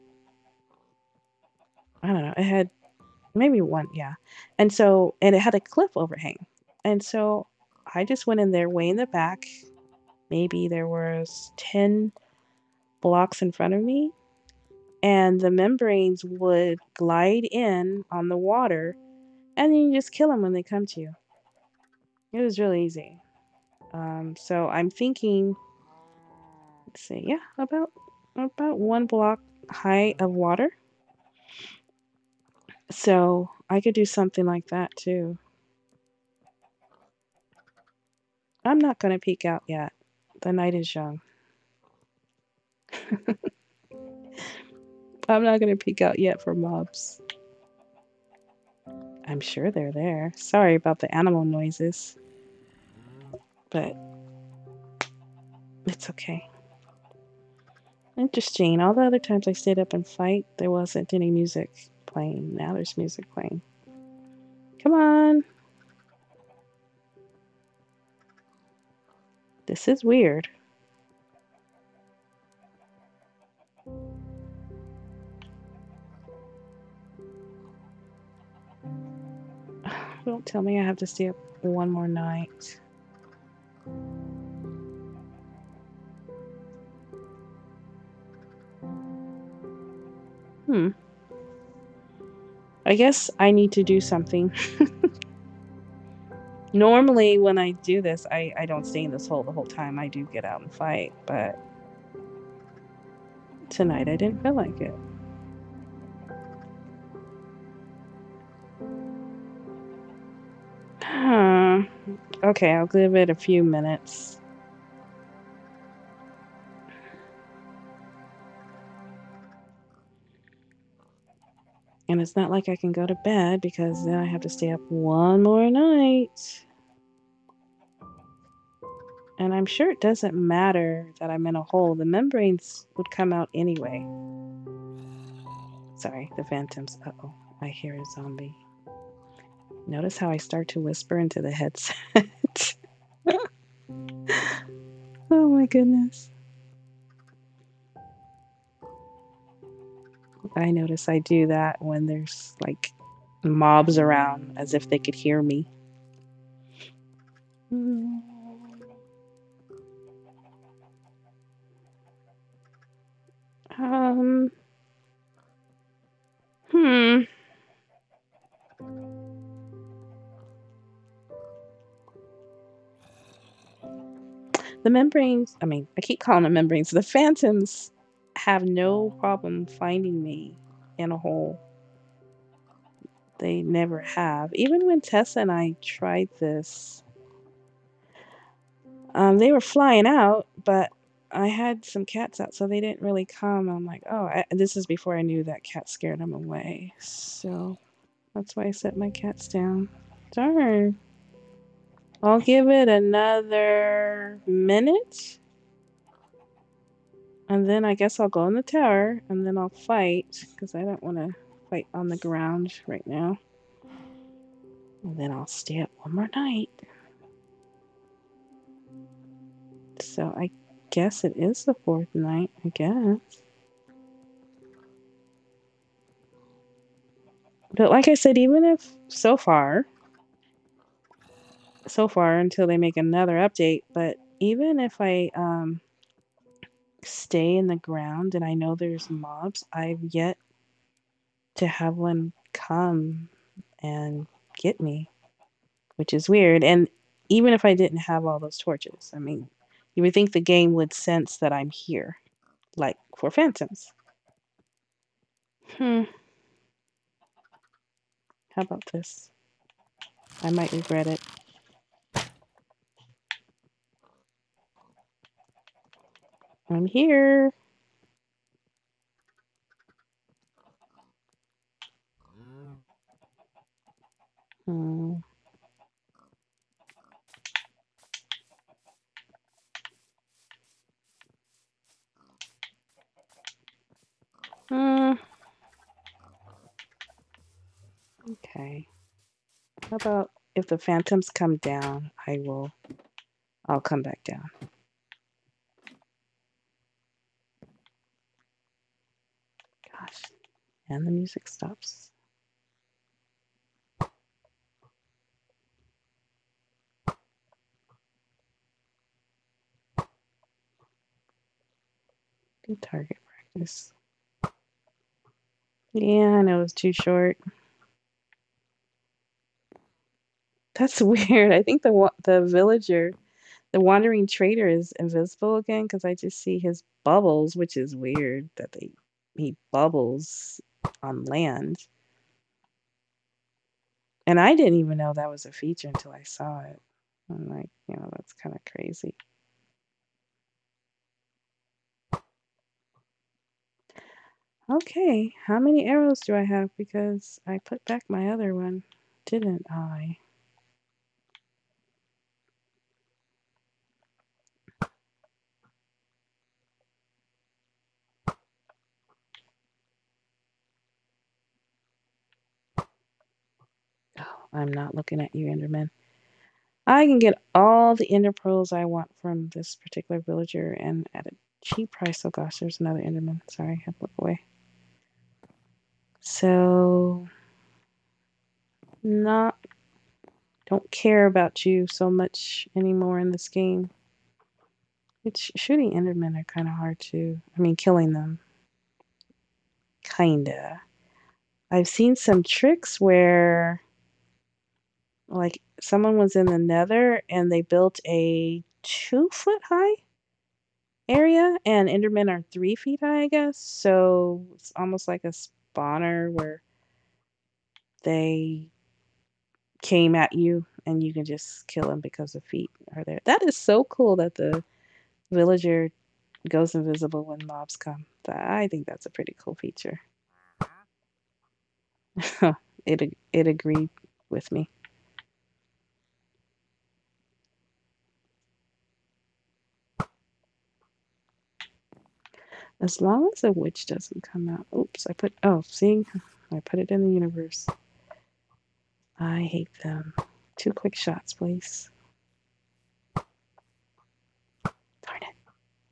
I don't know, it had maybe one, yeah. And it had a cliff overhang. And so I just went in there way in the back. Maybe there was 10 blocks in front of me. And the membranes would glide in on the water. And then you just kill them when they come to you. It was really easy. So I'm thinking, let's see, yeah, about 1 block high of water. So I could do something like that too. I'm not going to peek out yet. The night is young. I'm not going to peek out yet for mobs. I'm sure they're there. Sorry about the animal noises, but it's okay. Interesting. All the other times I stayed up and fight, there wasn't any music playing. Now there's music playing. Come on. This is weird. Don't tell me I have to stay up one more night. I guess I need to do something. Normally, when I do this, I don't stay in this hole the whole time. I do get out and fight, but tonight I didn't feel like it. Okay, I'll give it a few minutes. And it's not like I can go to bed because then I have to stay up one more night. And I'm sure it doesn't matter that I'm in a hole. The membranes would come out anyway. Sorry, the phantoms. Uh-oh, I hear a zombie. Notice how I start to whisper into the headset. Oh my goodness. I notice I do that when there's like mobs around as if they could hear me. Um, hmm. The membranes, I keep calling them membranes. The phantoms have no problem finding me in a hole. They never have. Even when Tessa and I tried this, they were flying out, but I had some cats out, so they didn't really come. I'm like, this is before I knew that cat scared them away. So that's why I set my cats down. Darn. I'll give it another minute. And then I guess I'll go in the tower and then I'll fight because I don't want to fight on the ground right now. And then I'll stay up one more night. So I guess it is the fourth night, I guess. But like I said, even if so far until they make another update, but even if I stay in the ground and I know there's mobs, I've yet to have one come and get me, which is weird. And even if I didn't have all those torches, you would think the game would sense that I'm here, like for phantoms. How about this? I might regret it. I'm here. Hmm. Okay. How about if the phantoms come down, I'll come back down. Gosh. And the music stops. Good target practice. Yeah, I know it was too short. That's weird. I think the villager, the wandering trader, is invisible again because I just see his bubbles, which is weird that he bubbles on land. And I didn't even know that was a feature until I saw it. I'm like, that's kind of crazy. Okay, how many arrows do I have? Because I put back my other one, didn't I? Oh, I'm not looking at you, Enderman. I can get all the ender pearls I want from this particular villager and at a cheap price. Oh gosh, there's another Enderman. Sorry, I have to look away. So, not don't care about you so much anymore in this game. It's shooting Endermen are kind of hard to. I mean, killing them, kinda. I've seen some tricks where, like, someone was in the Nether and they built a 2 foot high area, and Endermen are 3 feet high, I guess. So it's almost like a spawner where they came at you and you can just kill them because the feet are there. That is so cool that the villager goes invisible when mobs come. I think that's a pretty cool feature. it agreed with me. As long as a witch doesn't come out. Oops, see? I put it in the universe. I hate them. 2 quick shots, please. Darn it.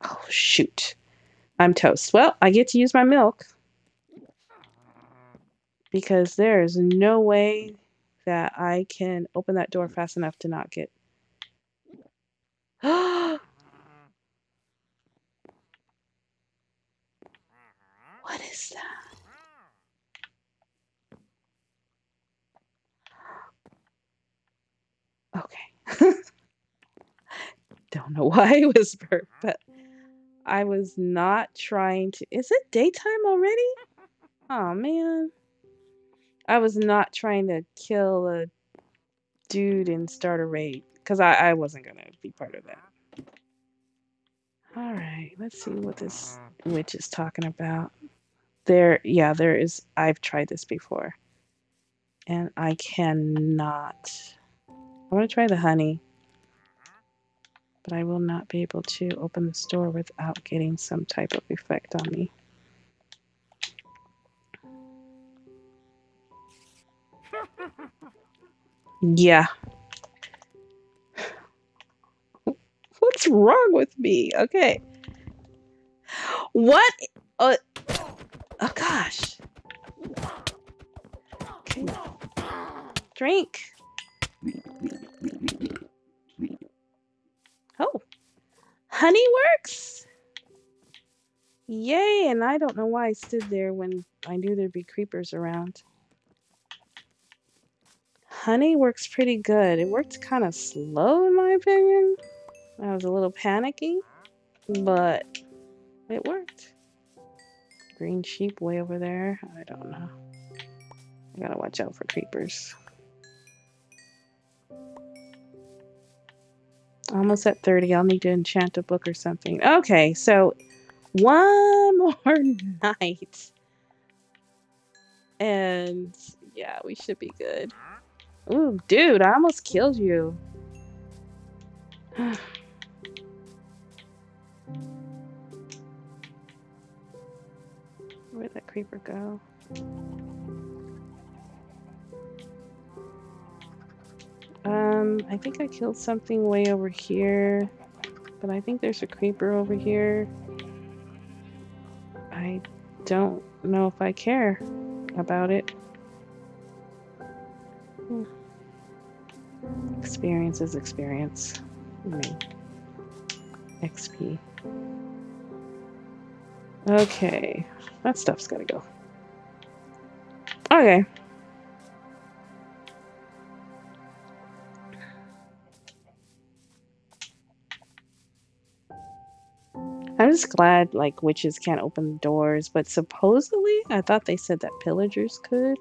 Oh, shoot. I'm toast. Well, I get to use my milk. Because there is no way that I can open that door fast enough to not get... What is that? Okay. Don't know why I whispered, but I was not trying to... Is it daytime already? Oh, man. I was not trying to kill a dude and start a raid, because I wasn't going to be part of that. Alright, let's see what this witch is talking about. There is... I've tried this before. And I cannot... I want to try the honey. But I will not be able to open the store without getting some type of effect on me. Yeah. What's wrong with me? Okay. What? Oh gosh. Okay. Drink. Oh. Honey works? Yay, and I don't know why I stood there when I knew there'd be creepers around. Honey works pretty good. It worked kind of slow in my opinion. I was a little panicky, but it worked. Green sheep way over there. I don't know. I gotta watch out for creepers. Almost at 30. I'll need to enchant a book or something. Okay, so one more night. And yeah, we should be good. Ooh, dude, I almost killed you. Where'd that creeper go? I think I killed something way over here, but I think there's a creeper over here. I don't know if I care about it. Experience is experience. XP. Okay, that stuff's gotta go. Okay. I'm just glad, like, witches can't open doors, but supposedly, I thought they said that pillagers could.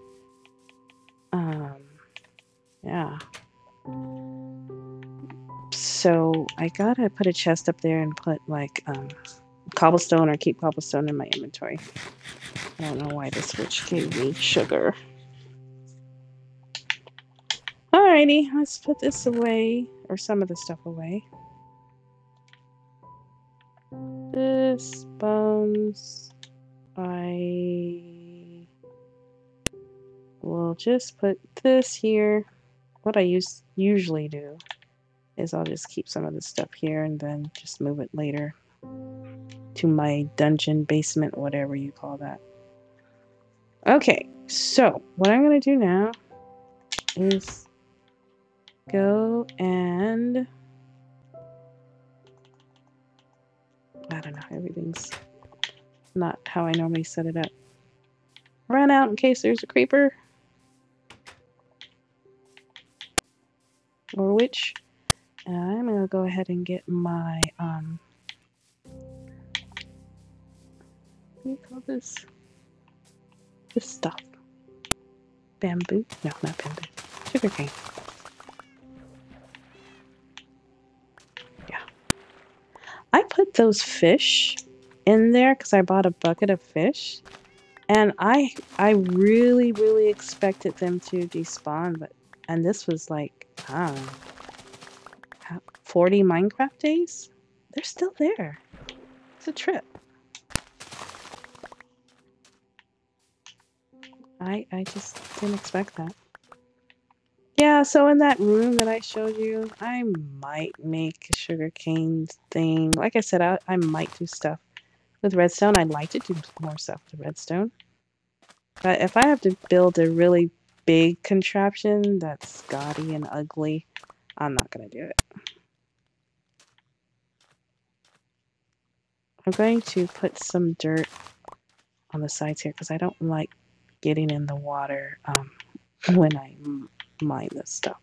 Yeah. So I gotta put a chest up there and put like cobblestone or keep cobblestone in my inventory. I don't know why the switch gave me sugar. Alrighty, let's put this away, or some of the stuff away. This bones, I will just put this here. What I usually do is I'll just keep some of this stuff here and then just move it later to my dungeon, basement, whatever you call that. Okay, so what I'm gonna do now is go and I don't know, everything's not how I normally set it up. Run out in case there's a creeper or witch. And I'm gonna go ahead and get my what do you call this? This stuff. Bamboo? No, not bamboo. Sugarcane. Yeah. I put those fish in there because I bought a bucket of fish. And I really, really expected them to despawn, and this was like, I don't know, 40 Minecraft days? They're still there. It's a trip. I just didn't expect that. Yeah, so in that room that I showed you, I might make a sugarcane thing. Like I said, I might do stuff with redstone. I'd like to do more stuff with redstone. But if I have to build a really big contraption that's gaudy and ugly, I'm not going to do it. I'm going to put some dirt on the sides here because I don't like getting in the water when I mine this stuff.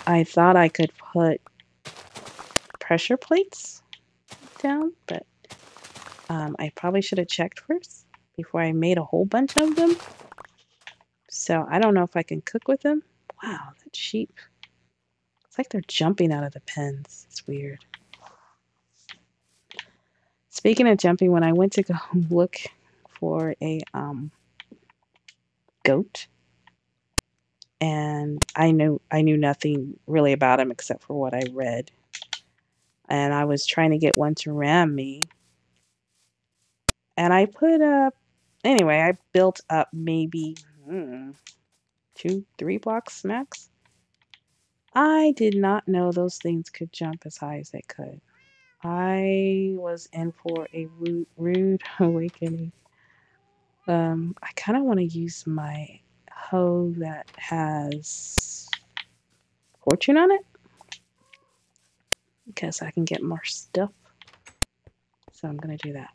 I thought I could put pressure plates down, but I probably should have checked first before I made a whole bunch of them. So I don't know if I can cook with them. Wow, that sheep. It's like they're jumping out of the pens. It's weird. Speaking of jumping, when I went to go look for a goat, and I knew nothing really about him except for what I read, and I was trying to get one to ram me, and I put up. Anyway, I built up maybe 2-3 blocks max. I did not know those things could jump as high as they could. I was in for a rude awakening. I kind of want to use my hoe that has fortune on it because I can get more stuff. So I'm going to do that.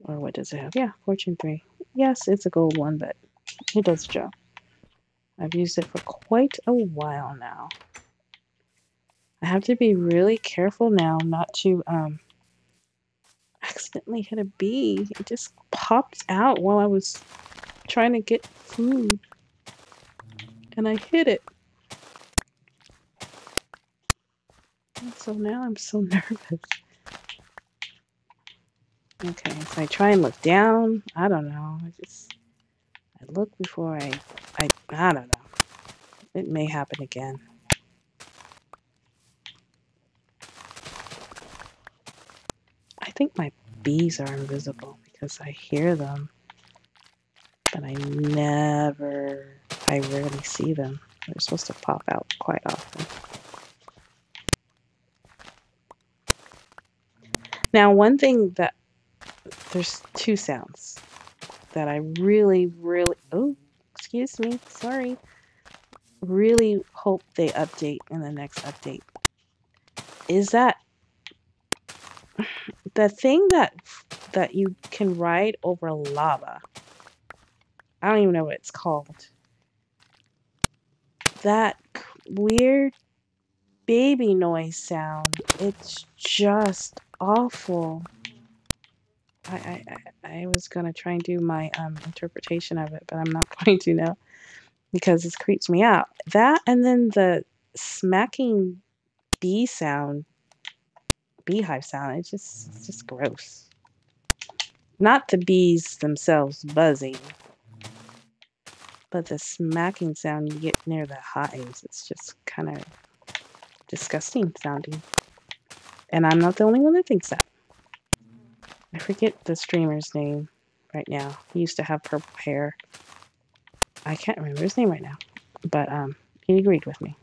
Or what does it have? Yeah, fortune 3. Yes, it's a gold one, but it does the job. I've used it for quite a while now. I have to be really careful now not to accidentally hit a bee. It just popped out while I was trying to get food. And I hit it. And so now I'm so nervous. Okay, so I try and look down. I don't know. I look before I don't know. It may happen again. I think my bees are invisible because I hear them, but I rarely see them. They're supposed to pop out quite often. Now, one thing that there's 2 sounds that I really, oh, excuse me, sorry, really hope they update in the next update. Is that the thing that you can ride over lava? I don't even know what it's called. That weird baby noise sound. It's just awful. I was gonna try and do my interpretation of it, but I'm not going to now because it creeps me out. That and then the smacking bee sound, beehive sound. It's just gross. Not the bees themselves buzzing, but the smacking sound you get near the hives. It's just kind of disgusting sounding. And I'm not the only one that thinks that. I forget the streamer's name right now. He used to have purple hair. I can't remember his name right now. But he agreed with me.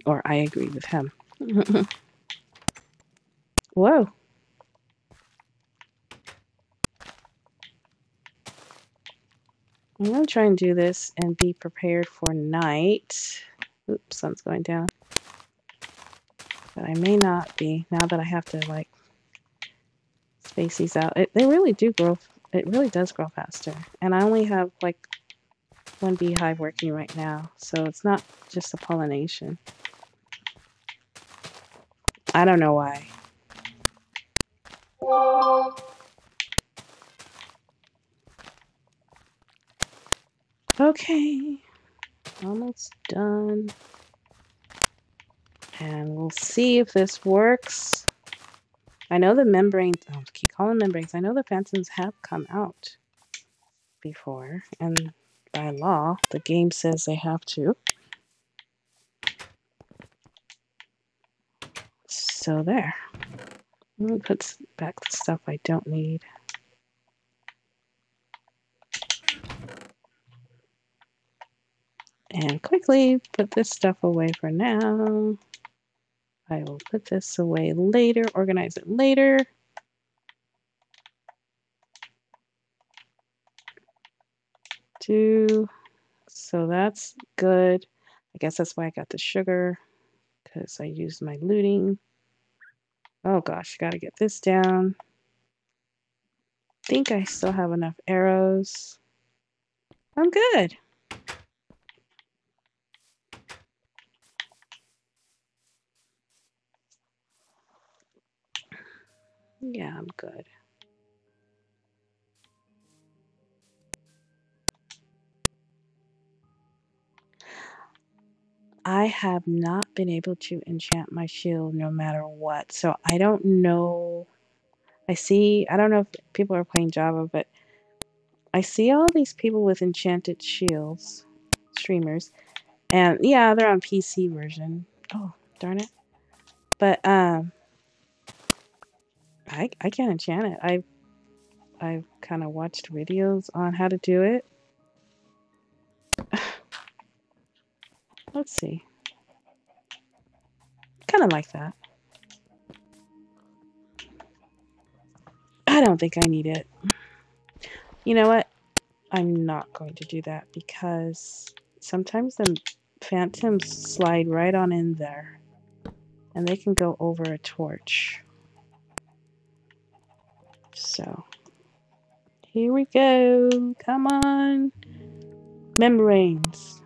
Or I agreed with him. Whoa. I'm going to try and do this and be prepared for night. Oops, sun's going down. But I may not be now that I have to like space these out. They really do grow. It really does grow faster. And I only have like one beehive working right now. So it's not just the pollination. I don't know why. Okay. Almost done. And we'll see if this works. I know the membranes, I keep calling membranes. I know the phantoms have come out before. And by law, the game says they have to. So there. I'm going to put back the stuff I don't need. And quickly put this stuff away for now. I will put this away later, organize it later. So that's good. I guess that's why I got the sugar, because I used my looting. Oh gosh, gotta get this down. Think I still have enough arrows. I'm good. Yeah, I'm good. I have not been able to enchant my shield no matter what. So I don't know. I don't know if people are playing Java, but I see all these people with enchanted shields, streamers. And yeah, they're on PC version. Oh, darn it. But I can't enchant it. I've kind of watched videos on how to do it. Let's see. Kind of like that. I don't think I need it. You know what? I'm not going to do that because sometimes the phantoms slide right on in there and they can go over a torch. So here we go. Come on. Membranes.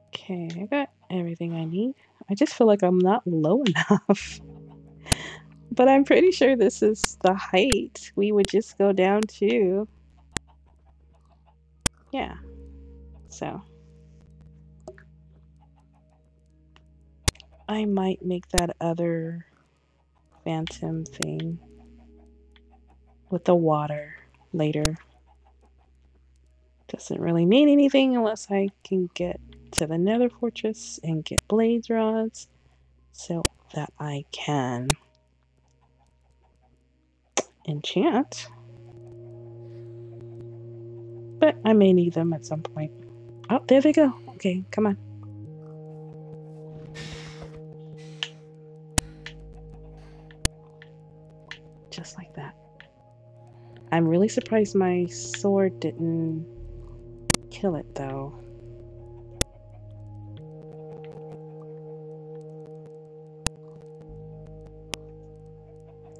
Okay, I got everything I need. I just feel like I'm not low enough. But I'm pretty sure this is the height we would just go down to. Yeah. So I might make that other phantom thing with the water later. Doesn't really mean anything unless I can get to the nether fortress and get blaze rods so that I can enchant. But I may need them at some point. Oh, there they go. Okay, come on. Just like that. I'm really surprised my sword didn't kill it though.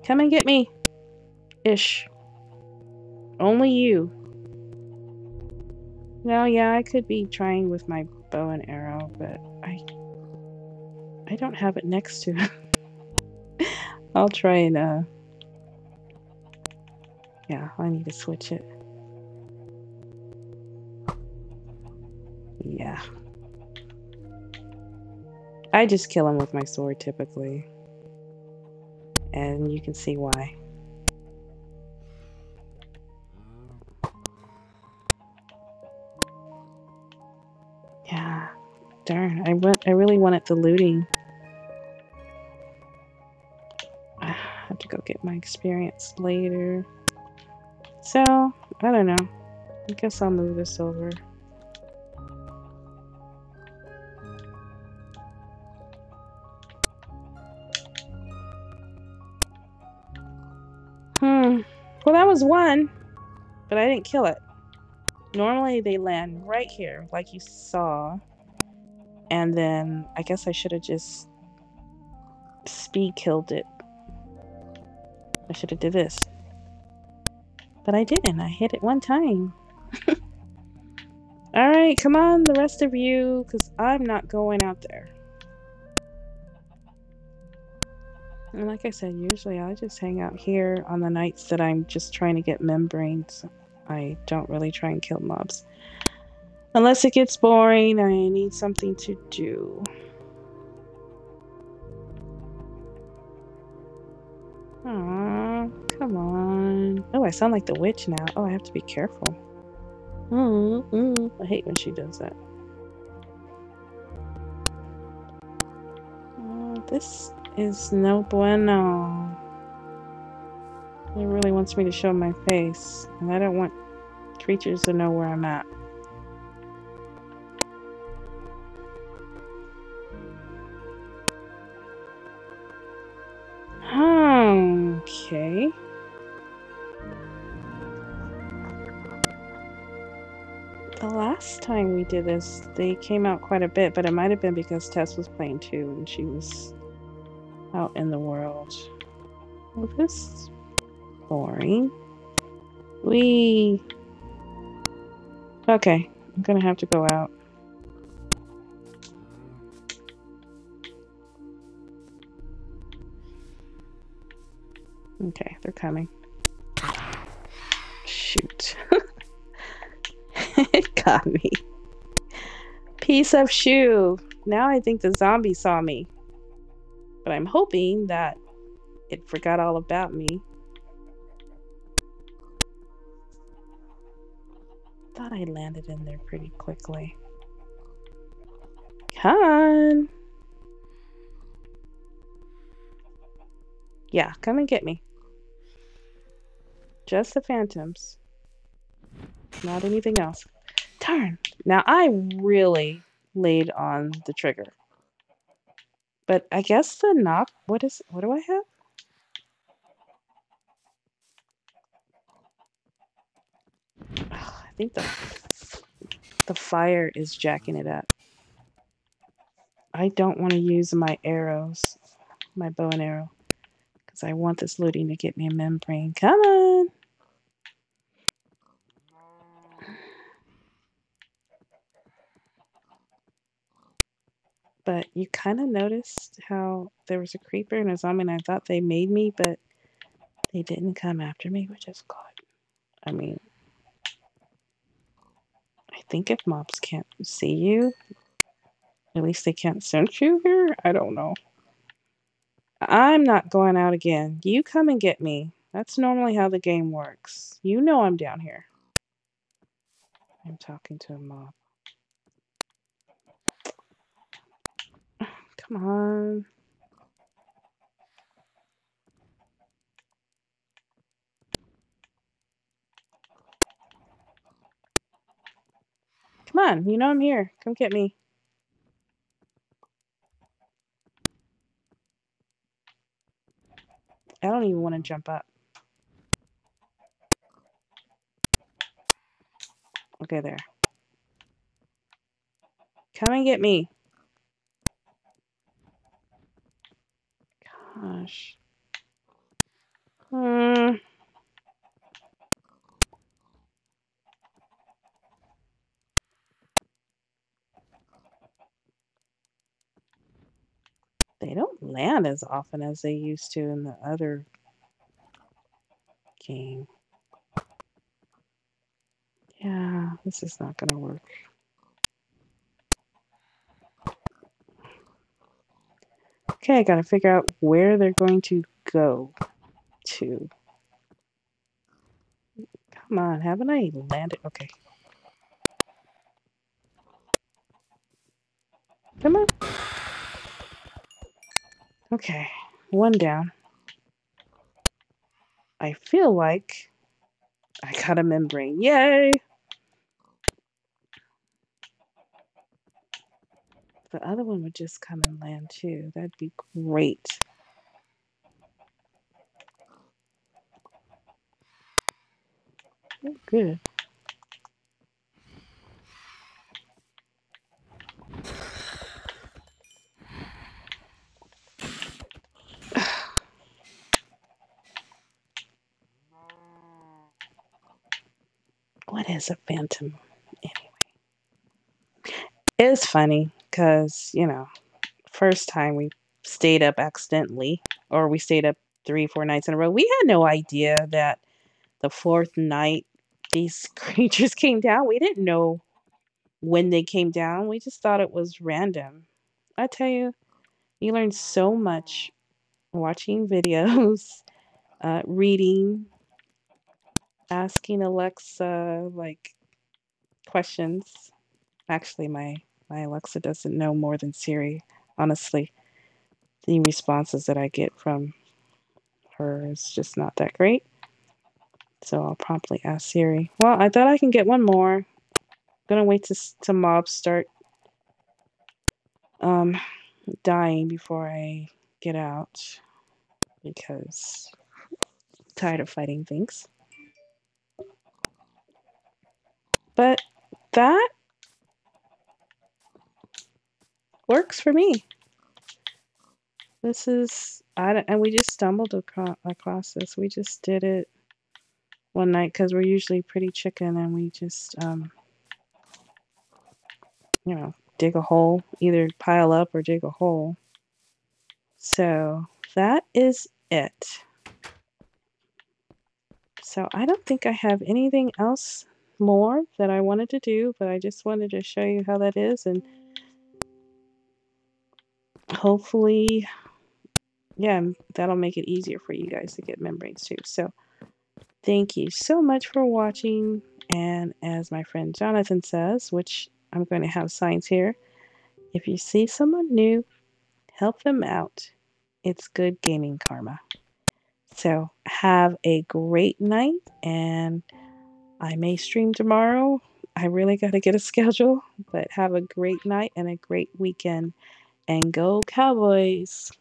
Come and get me. Ish. Only you. Well, yeah, I could be trying with my bow and arrow, but I don't have it next to it. I'll try and yeah, I need to switch it. Yeah. I just kill him with my sword typically. And you can see why. Yeah. Darn, I really wanted the looting. I have to go get my experience later. So, I don't know. I guess I'll move this over. Well, that was one, but I didn't kill it. Normally they land right here, like you saw. And then I guess I should have just speed killed it. I should have did this. But I didn't. I hit it one time. Alright, come on, the rest of you, because I'm not going out there. And like I said, usually I just hang out here on the nights that I'm just trying to get membranes. I don't really try and kill mobs. Unless it gets boring, I need something to do. Aww, come on. Oh, I sound like the witch now. Oh, I have to be careful. I hate when she does that. Oh, this is no bueno. It really wants me to show my face, and I don't want creatures to know where I'm at. Okay. The last time we did this, they came out quite a bit, but it might have been because Tess was playing too, and she was out in the world. Well, this is boring. Okay, I'm gonna have to go out. Okay, they're coming. Shoot. It got me. Piece of shoe. Now I think the zombie saw me. But I'm hoping that it forgot all about me. Thought I landed in there pretty quickly. Come on. Yeah, come and get me. Just the phantoms. Not anything else. Darn. Now I really laid on the trigger. But I guess the knob, what do I have? Oh, I think the fire is jacking it up. I don't want to use my arrows, my bow and arrow, because I want this looting to get me a membrane. Come on. But you kind of noticed how there was a creeper and a zombie, and I thought they made me, but they didn't come after me, which is good. I mean, I think if mobs can't see you, at least they can't sense you here. I don't know. I'm not going out again. You come and get me. That's normally how the game works. You know I'm down here. I'm talking to a mob. Come on. Come on. You know I'm here. Come get me. I don't even want to jump up. Okay, there. Come and get me. Gosh. They don't land as often as they used to in the other game. Yeah, this is not going to work. Okay, I got to figure out where they're going to go to. Come on, haven't I landed? Okay. Come on. Okay, one down. I feel like I got a membrane. Yay! The other one would just come and land too. That'd be great. Oh, good. What is a phantom anyway? It's funny because, first time we stayed up accidentally, or we stayed up 3, 4 nights in a row. We had no idea that the fourth night these creatures came down. We didn't know when they came down. We just thought it was random. I tell you, you learn so much watching videos, reading, asking Alexa like questions. Actually, my Alexa doesn't know more than Siri. Honestly, the responses that I get from her is just not that great. So I'll promptly ask Siri. Well, I thought I can get one more. Gonna wait to mobs start um dying before I get out because I'm tired of fighting things. But that works for me. This is and we just stumbled across this. We just did it one night because we're usually pretty chicken, and we just dig a hole, either pile up or dig a hole. So that is it. So I don't think I have anything else more that I wanted to do, but I just wanted to show you how that is, and hopefully, yeah, that'll make it easier for you guys to get membranes too. So thank you so much for watching, and as my friend Jonathan says, which I'm going to have signs here, if you see someone new, help them out. It's good gaming karma. So have a great night, and I may stream tomorrow. I really got to get a schedule, but have a great night and a great weekend. And go Cowboys!